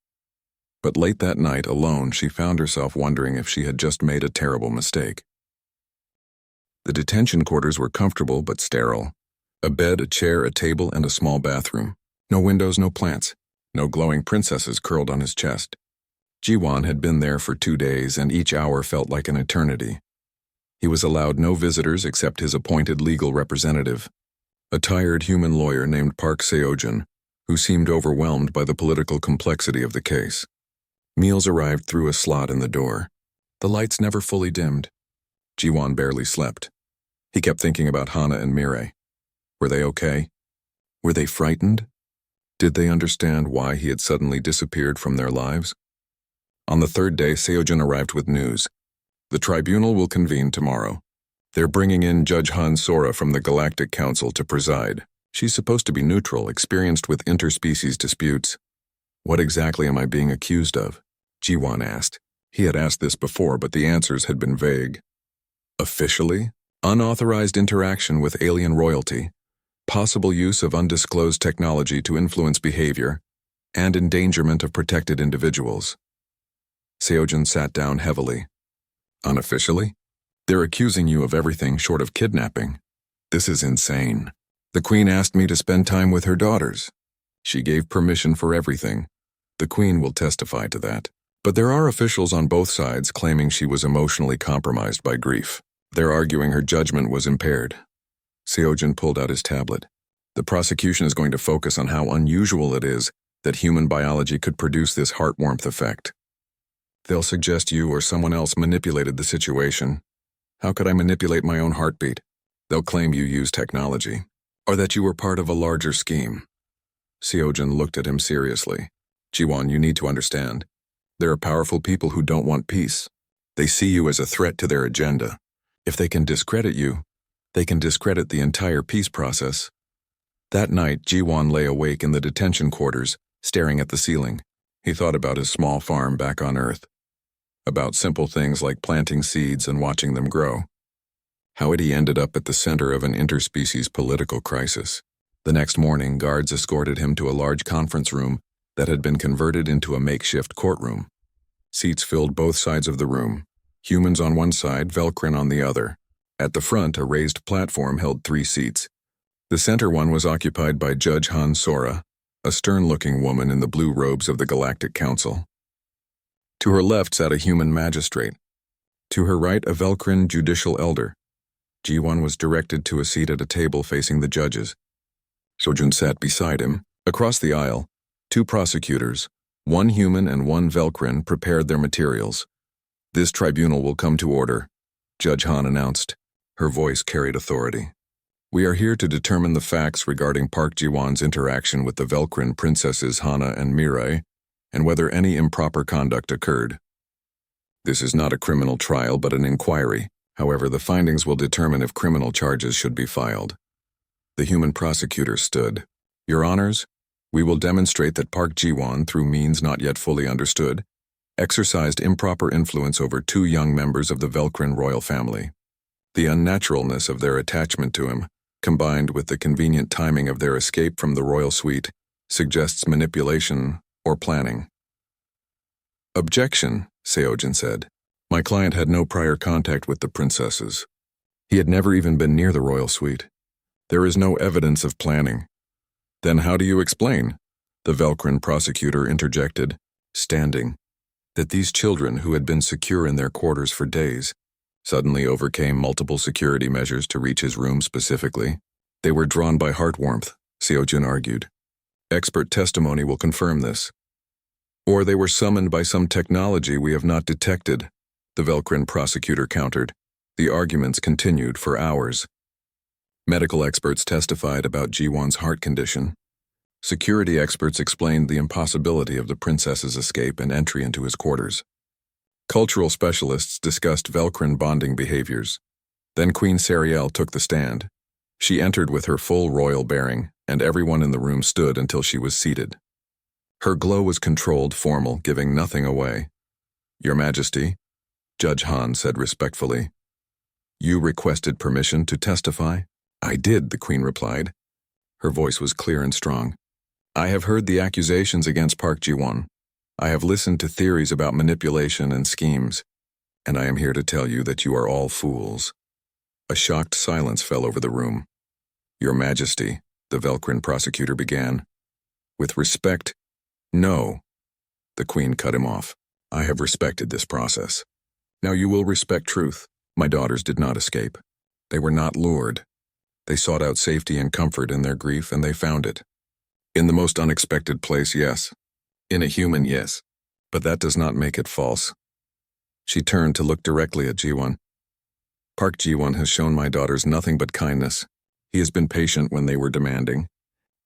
But late that night, alone, she found herself wondering if she had just made a terrible mistake. The detention quarters were comfortable but sterile. A bed, a chair, a table, and a small bathroom. No windows, no plants. No glowing princesses curled on his chest. Ji-won had been there for 2 days, and each hour felt like an eternity. He was allowed no visitors except his appointed legal representative, a tired human lawyer named Park Seo-jun, who seemed overwhelmed by the political complexity of the case. Meals arrived through a slot in the door. The lights never fully dimmed. Ji-won barely slept. He kept thinking about Hana and Mirai. Were they okay? Were they frightened? Did they understand why he had suddenly disappeared from their lives? On the third day, Seo-jun arrived with news. The tribunal will convene tomorrow. They're bringing in Judge Han Sora from the Galactic Council to preside. She's supposed to be neutral, experienced with interspecies disputes. What exactly am I being accused of? Ji-won asked. He had asked this before, but the answers had been vague. Officially? Unauthorized interaction with alien royalty, possible use of undisclosed technology to influence behavior, and endangerment of protected individuals. Seo-jun sat down heavily. Unofficially? They're accusing you of everything short of kidnapping. This is insane. The queen asked me to spend time with her daughters. She gave permission for everything. The queen will testify to that. But there are officials on both sides claiming she was emotionally compromised by grief. They're arguing her judgment was impaired. Seo-jun pulled out his tablet. The prosecution is going to focus on how unusual it is that human biology could produce this heart warmth effect. They'll suggest you or someone else manipulated the situation. How could I manipulate my own heartbeat? They'll claim you used technology, or that you were part of a larger scheme. Seo-jun looked at him seriously. Ji-won, you need to understand. There are powerful people who don't want peace. They see you as a threat to their agenda. If they can discredit you, they can discredit the entire peace process. That night, Jiwon lay awake in the detention quarters, staring at the ceiling. He thought about his small farm back on Earth, about simple things like planting seeds and watching them grow. How had he ended up at the center of an interspecies political crisis? The next morning, guards escorted him to a large conference room that had been converted into a makeshift courtroom. Seats filled both sides of the room, humans on one side, Velcrin on the other. At the front, a raised platform held 3 seats. The center one was occupied by Judge Han Sora, a stern-looking woman in the blue robes of the Galactic Council. To her left sat a human magistrate. To her right, a Velcrin judicial elder. Jiwon was directed to a seat at a table facing the judges. Sojun sat beside him. Across the aisle, 2 prosecutors, 1 human and 1 Velcrin, prepared their materials. "This tribunal will come to order," Judge Han announced. Her voice carried authority. "We are here to determine the facts regarding Park Ji-won's interaction with the Velcrin princesses Hana and Mirai, and whether any improper conduct occurred. This is not a criminal trial but an inquiry. However, the findings will determine if criminal charges should be filed." The human prosecutor stood. "Your Honors, we will demonstrate that Park Ji-won, through means not yet fully understood, exercised improper influence over 2 young members of the Velcrin royal family. The unnaturalness of their attachment to him, combined with the convenient timing of their escape from the royal suite, suggests manipulation or planning." "Objection," Seojin said. "My client had no prior contact with the princesses. He had never even been near the royal suite. There is no evidence of planning." "Then how do you explain," the Velcrin prosecutor interjected, standing, "that these children who had been secure in their quarters for days suddenly overcame multiple security measures to reach his room specifically? They were drawn by heart warmth," Seojin argued. "Expert testimony will confirm this. Or they were summoned by some technology we have not detected," the Velcrin prosecutor countered. The arguments continued for hours. Medical experts testified about Ji-won's heart condition. Security experts explained the impossibility of the princess's escape and entry into his quarters. Cultural specialists discussed Velcrin bonding behaviors. Then Queen Seriel took the stand. She entered with her full royal bearing, and everyone in the room stood until she was seated. Her glow was controlled, formal, giving nothing away. "Your Majesty," Judge Han said respectfully, "you requested permission to testify?" "I did," the Queen replied. Her voice was clear and strong. "I have heard the accusations against Park Ji-won. I have listened to theories about manipulation and schemes, and I am here to tell you that you are all fools." A shocked silence fell over the room. "Your Majesty," the Velcrin prosecutor began. "With respect—" "No," the Queen cut him off. "I have respected this process. Now you will respect truth. My daughters did not escape. They were not lured. They sought out safety and comfort in their grief, and they found it. In the most unexpected place, yes. In a human, yes. But that does not make it false." She turned to look directly at Ji-won. "Park Ji-won has shown my daughters nothing but kindness. He has been patient when they were demanding,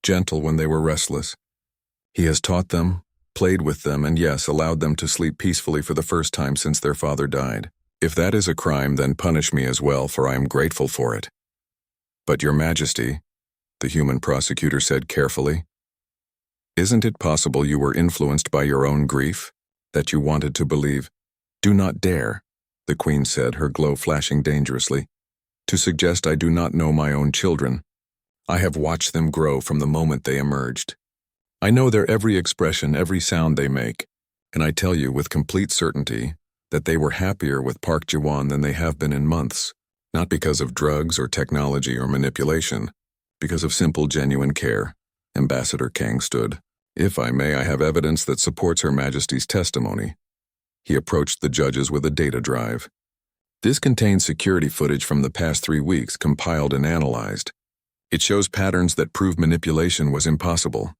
gentle when they were restless. He has taught them, played with them, and yes, allowed them to sleep peacefully for the first time since their father died. If that is a crime, then punish me as well, for I am grateful for it." "But Your Majesty," the human prosecutor said carefully, "isn't it possible you were influenced by your own grief, that you wanted to believe?" "Do not dare," the Queen said, her glow flashing dangerously, "to suggest I do not know my own children. I have watched them grow from the moment they emerged. I know their every expression, every sound they make, and I tell you with complete certainty that they were happier with Park Ji-won than they have been in months. Not because of drugs or technology or manipulation, because of simple, genuine care." Ambassador Kang stood. "If I may, I have evidence that supports Her Majesty's testimony." He approached the judges with a data drive. "This contains security footage from the past 3 weeks, compiled and analyzed. It shows patterns that prove manipulation was impossible."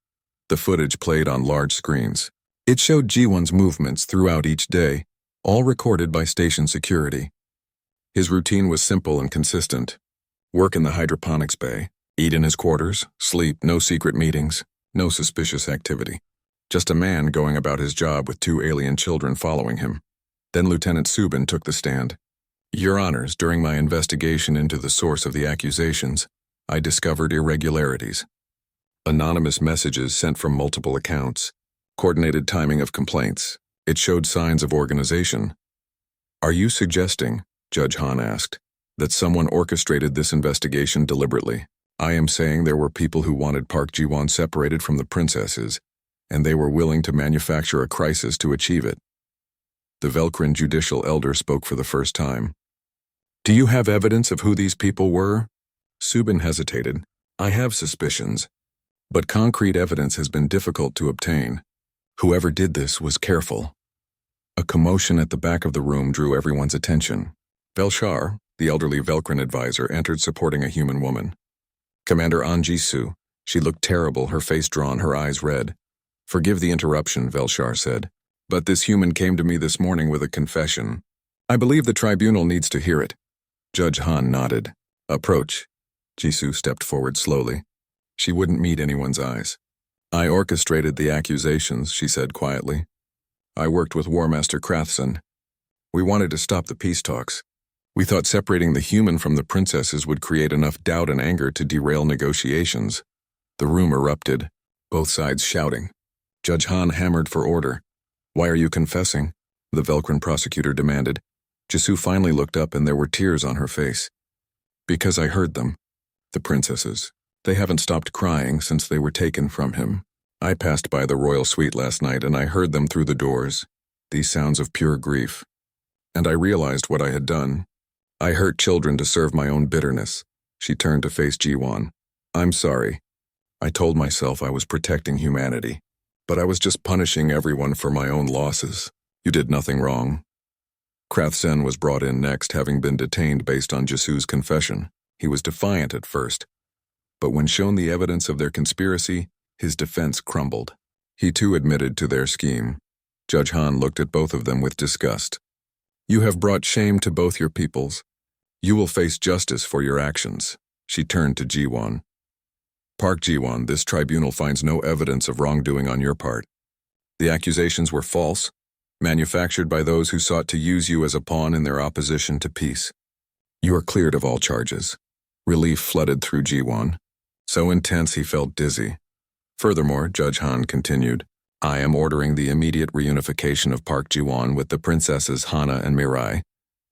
The footage played on large screens. It showed Ji-won's movements throughout each day, all recorded by station security. His routine was simple and consistent. Work in the hydroponics bay, eat in his quarters, sleep, no secret meetings, no suspicious activity. Just a man going about his job with 2 alien children following him. Then Lieutenant Subin took the stand. Your Honors, during my investigation into the source of the accusations, I discovered irregularities. Anonymous messages sent from multiple accounts, coordinated timing of complaints. It showed signs of organization. Are you suggesting, Judge Han asked, that someone orchestrated this investigation deliberately? I am saying there were people who wanted Park Ji-won separated from the princesses, and they were willing to manufacture a crisis to achieve it. The Velkrin judicial elder spoke for the first time. Do you have evidence of who these people were? Subin hesitated. I have suspicions, but concrete evidence has been difficult to obtain. Whoever did this was careful. A commotion at the back of the room drew everyone's attention. Belshar, the elderly Velkrin advisor, entered supporting a human woman. Commander An Ji-soo. She looked terrible, her face drawn, her eyes red. Forgive the interruption, Velshar said, but this human came to me this morning with a confession. I believe the tribunal needs to hear it. Judge Han nodded. Approach. Ji-soo stepped forward slowly. She wouldn't meet anyone's eyes. I orchestrated the accusations, she said quietly. I worked with War Master Krathson. We wanted to stop the peace talks. We thought separating the human from the princesses would create enough doubt and anger to derail negotiations. The room erupted, both sides shouting. Judge Han hammered for order. Why are you confessing? The Velkrin prosecutor demanded. Ji-soo finally looked up and there were tears on her face. Because I heard them. The princesses. They haven't stopped crying since they were taken from him. I passed by the royal suite last night and I heard them through the doors, these sounds of pure grief. And I realized what I had done. I hurt children to serve my own bitterness. She turned to face Ji-won. I'm sorry. I told myself I was protecting humanity, but I was just punishing everyone for my own losses. You did nothing wrong. Krathson was brought in next, having been detained based on Ji-soo's confession. He was defiant at first, but when shown the evidence of their conspiracy, his defense crumbled. He too admitted to their scheme. Judge Han looked at both of them with disgust. You have brought shame to both your peoples. You will face justice for your actions. She turned to Ji-won. Park Ji-won, this tribunal finds no evidence of wrongdoing on your part. The accusations were false, manufactured by those who sought to use you as a pawn in their opposition to peace. You are cleared of all charges. Relief flooded through Ji-won. So intense he felt dizzy. Furthermore, Judge Han continued, I am ordering the immediate reunification of Park Ji-won with the princesses Hana and Mirai.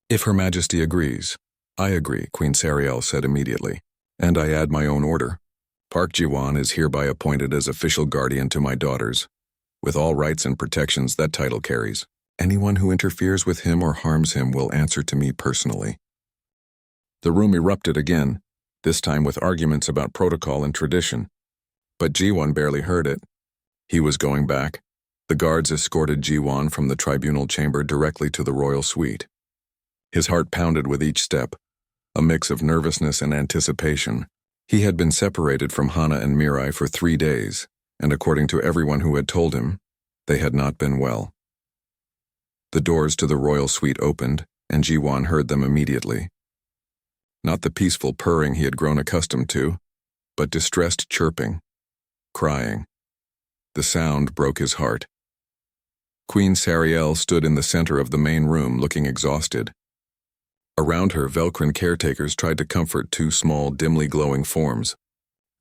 If Her Majesty agrees. I agree, Queen Sariel said immediately. And I add my own order. Park Ji-won is hereby appointed as official guardian to my daughters, with all rights and protections that title carries. Anyone who interferes with him or harms him will answer to me personally. The room erupted again, this time with arguments about protocol and tradition. But Ji-won barely heard it. He was going back. The guards escorted Ji-won from the tribunal chamber directly to the royal suite. His heart pounded with each step, a mix of nervousness and anticipation. He had been separated from Hana and Mirai for 3 days, and according to everyone who had told him, they had not been well. The doors to the royal suite opened, and Ji-won heard them immediately. Not the peaceful purring he had grown accustomed to, but distressed chirping, crying. The sound broke his heart. Queen Sariel stood in the center of the main room looking exhausted. Around her, Velkrin caretakers tried to comfort 2 small, dimly glowing forms.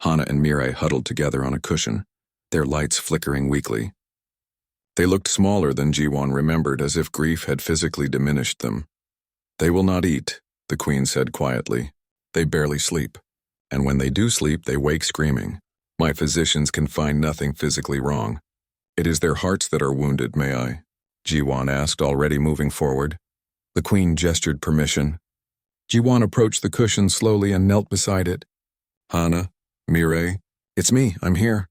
Hana and Mirai huddled together on a cushion, their lights flickering weakly. They looked smaller than Ji-won remembered, as if grief had physically diminished them. They will not eat, the queen said quietly. They barely sleep, and when they do sleep, they wake screaming. My physicians can find nothing physically wrong. It is their hearts that are wounded, may I? Ji-won asked, already moving forward. The queen gestured permission. Ji-won approached the cushion slowly and knelt beside it. Hana, Mirai, it's me, I'm here.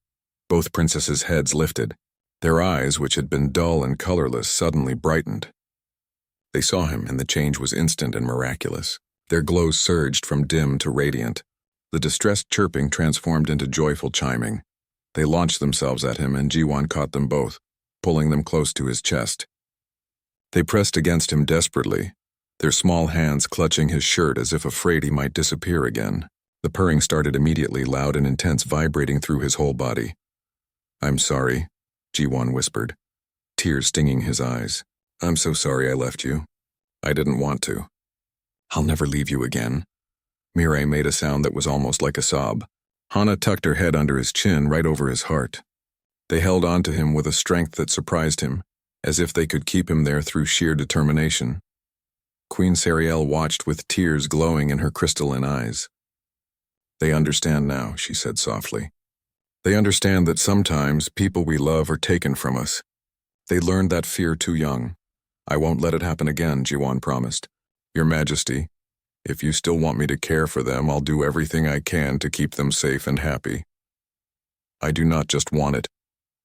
Both princesses' heads lifted. Their eyes, which had been dull and colorless, suddenly brightened. They saw him, and the change was instant and miraculous. Their glow surged from dim to radiant. The distressed chirping transformed into joyful chiming. They launched themselves at him, and Ji-won caught them both, pulling them close to his chest. They pressed against him desperately, their small hands clutching his shirt as if afraid he might disappear again. The purring started immediately, loud and intense, vibrating through his whole body. I'm sorry, Ji-won whispered, tears stinging his eyes. I'm so sorry I left you. I didn't want to. I'll never leave you again. Mirai made a sound that was almost like a sob. Hana tucked her head under his chin right over his heart. They held on to him with a strength that surprised him, as if they could keep him there through sheer determination. Queen Sariel watched with tears glowing in her crystalline eyes. They understand now, she said softly. They understand that sometimes people we love are taken from us. They learned that fear too young. I won't let it happen again, Jiwan promised. Your Majesty, if you still want me to care for them, I'll do everything I can to keep them safe and happy. I do not just want it,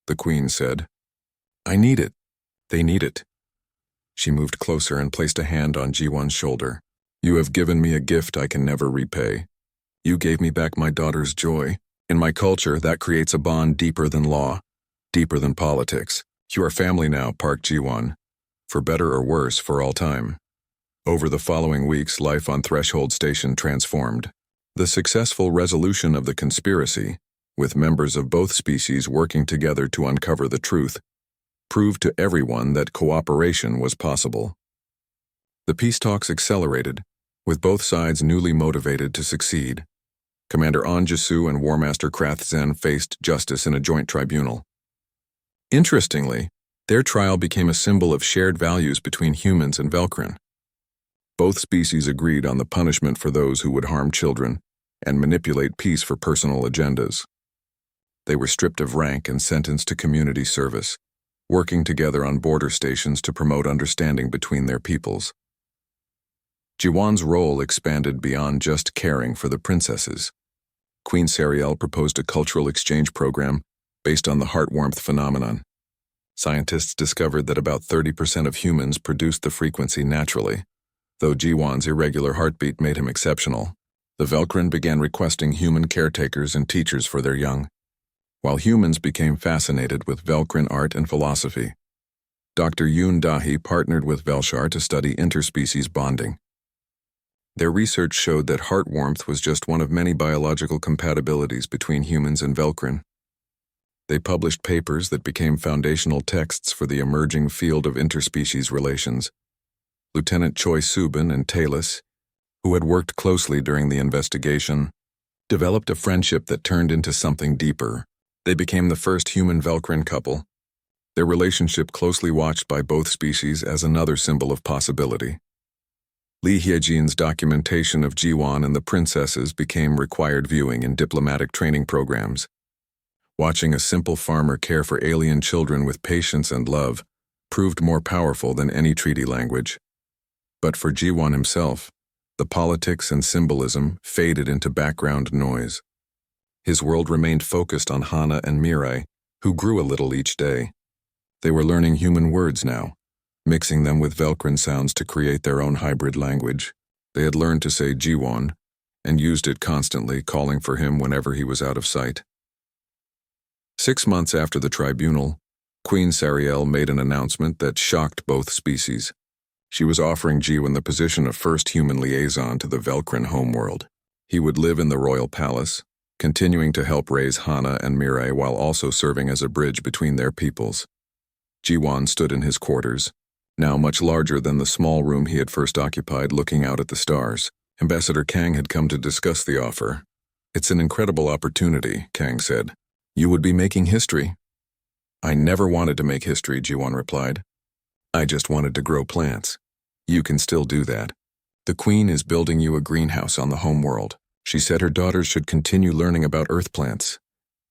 the Queen said. I need it. They need it. She moved closer and placed a hand on Jiwan's shoulder. You have given me a gift I can never repay. You gave me back my daughter's joy. In my culture, that creates a bond deeper than law, deeper than politics. You are family now, Park Jiwan. For better or worse, for all time. Over the following weeks, life on Threshold Station transformed. The successful resolution of the conspiracy, with members of both species working together to uncover the truth, proved to everyone that cooperation was possible. The peace talks accelerated, with both sides newly motivated to succeed. Commander Anjisu and War Master Krathzen faced justice in a joint tribunal. Interestingly, their trial became a symbol of shared values between humans and Velkrin. Both species agreed on the punishment for those who would harm children and manipulate peace for personal agendas. They were stripped of rank and sentenced to community service, working together on border stations to promote understanding between their peoples. Jiwan's role expanded beyond just caring for the princesses. Queen Sariel proposed a cultural exchange program based on the heart warmth phenomenon. Scientists discovered that about 30% of humans produced the frequency naturally. Though Jiwan's irregular heartbeat made him exceptional, the Velkrin began requesting human caretakers and teachers for their young, while humans became fascinated with Velkrin art and philosophy. Dr. Yoon Dahi partnered with Velshar to study interspecies bonding. Their research showed that heart warmth was just one of many biological compatibilities between humans and Velkrin. They published papers that became foundational texts for the emerging field of interspecies relations. Lieutenant Choi Subin and Talus, who had worked closely during the investigation, developed a friendship that turned into something deeper. They became the first human Velkrin couple, their relationship closely watched by both species as another symbol of possibility. Lee Hyejin's documentation of Jiwan and the princesses became required viewing in diplomatic training programs. Watching a simple farmer care for alien children with patience and love proved more powerful than any treaty language. But for Jiwan himself, the politics and symbolism faded into background noise. His world remained focused on Hana and Mirai, who grew a little each day. They were learning human words now, mixing them with Velkrin sounds to create their own hybrid language. They had learned to say Jiwan, and used it constantly, calling for him whenever he was out of sight. 6 months after the tribunal, Queen Sariel made an announcement that shocked both species. She was offering Jiwan the position of first human liaison to the Velkrin homeworld. He would live in the royal palace, continuing to help raise Hana and Mirai while also serving as a bridge between their peoples. Jiwan stood in his quarters, now much larger than the small room he had first occupied, looking out at the stars. Ambassador Kang had come to discuss the offer. It's an incredible opportunity, Kang said. You would be making history. I never wanted to make history, Jiwan replied. I just wanted to grow plants. You can still do that. The Queen is building you a greenhouse on the homeworld. She said her daughters should continue learning about earth plants.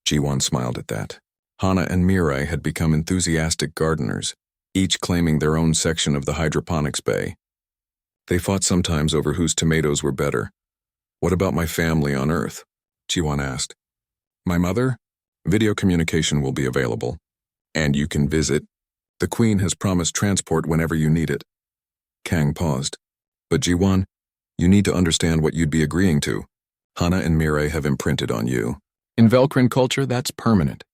Jiwan smiled at that. Hana and Mirai had become enthusiastic gardeners, each claiming their own section of the hydroponics bay. They fought sometimes over whose tomatoes were better. What about my family on Earth? Jiwan asked. My mother? Video communication will be available. And you can visit. The Queen has promised transport whenever you need it. Kang paused. But Jiwan, you need to understand what you'd be agreeing to. Hana and Mirai have imprinted on you. In Velkrin culture, that's permanent.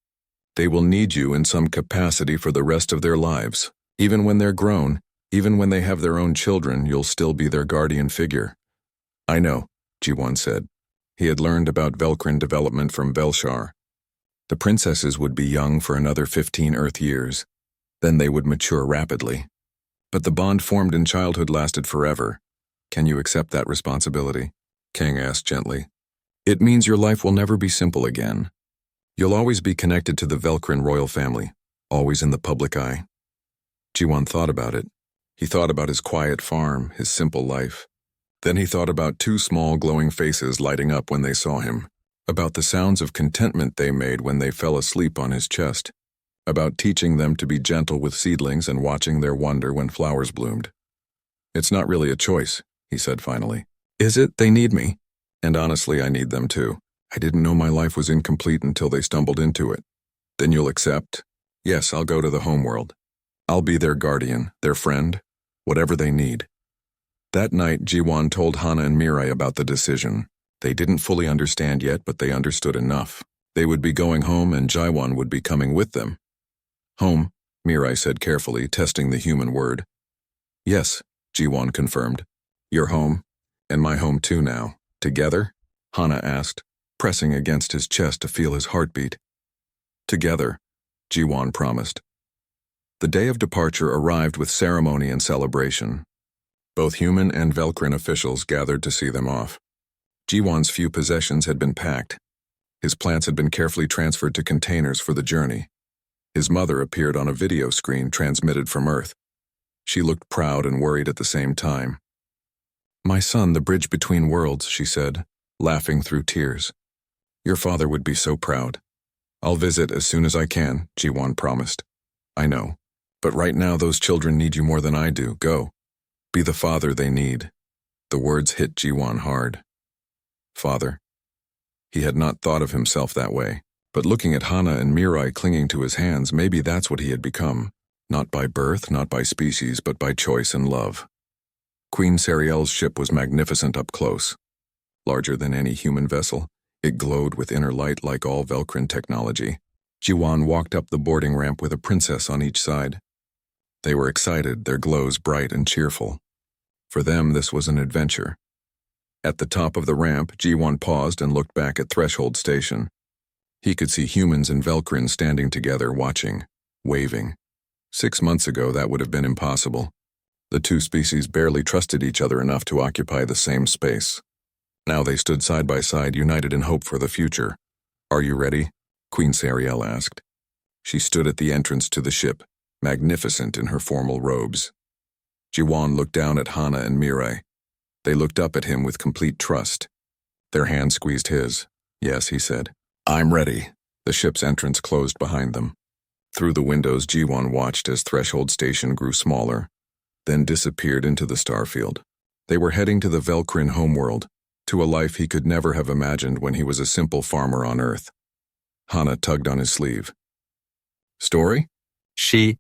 They will need you in some capacity for the rest of their lives. Even when they're grown, even when they have their own children, you'll still be their guardian figure. I know, Jiwan said. He had learned about Velkrin development from Velshar. The princesses would be young for another 15 Earth years. Then they would mature rapidly. But the bond formed in childhood lasted forever. Can you accept that responsibility? Kang asked gently. It means your life will never be simple again. You'll always be connected to the Velcrin royal family, always in the public eye. Ji-won thought about it. He thought about his quiet farm, his simple life. Then he thought about two small glowing faces lighting up when they saw him, about the sounds of contentment they made when they fell asleep on his chest, about teaching them to be gentle with seedlings and watching their wonder when flowers bloomed. It's not really a choice, he said finally. Is it? They need me. And honestly, I need them too. I didn't know my life was incomplete until they stumbled into it. Then you'll accept? Yes, I'll go to the homeworld. I'll be their guardian, their friend, whatever they need. That night, Ji-won told Hana and Mirai about the decision. They didn't fully understand yet, but they understood enough. They would be going home and Ji-won would be coming with them. Home, Mirai said carefully, testing the human word. Yes, Ji-won confirmed. Your home, and my home too now. Together? Hana asked, pressing against his chest to feel his heartbeat. Together, Ji-won promised. The day of departure arrived with ceremony and celebration. Both human and Velcrin officials gathered to see them off. Ji-won's few possessions had been packed. His plants had been carefully transferred to containers for the journey. His mother appeared on a video screen transmitted from Earth. She looked proud and worried at the same time. My son, the bridge between worlds, she said, laughing through tears. Your father would be so proud. I'll visit as soon as I can, Ji-won promised. I know, but right now those children need you more than I do. Go. Be the father they need. The words hit Ji-won hard. Father. He had not thought of himself that way, but looking at Hana and Mirai clinging to his hands, maybe that's what he had become. Not by birth, not by species, but by choice and love. Queen Seriel's ship was magnificent up close. Larger than any human vessel, it glowed with inner light like all Velcrin technology. Ji-won walked up the boarding ramp with a princess on each side. They were excited, their glows bright and cheerful. For them, this was an adventure. At the top of the ramp, Ji-won paused and looked back at Threshold Station. He could see humans and Velcrin standing together, watching, waving. 6 months ago, that would have been impossible. The two species barely trusted each other enough to occupy the same space. Now they stood side by side, united in hope for the future. Are you ready? Queen Seriel asked. She stood at the entrance to the ship, magnificent in her formal robes. Ji-won looked down at Hana and Mirai. They looked up at him with complete trust. Their hand squeezed his. Yes, he said. I'm ready. The ship's entrance closed behind them. Through the windows, Ji-won watched as Threshold Station grew smaller, then disappeared into the starfield. They were heading to the Velcrin homeworld, to a life he could never have imagined when he was a simple farmer on Earth. Hana tugged on his sleeve. Story? She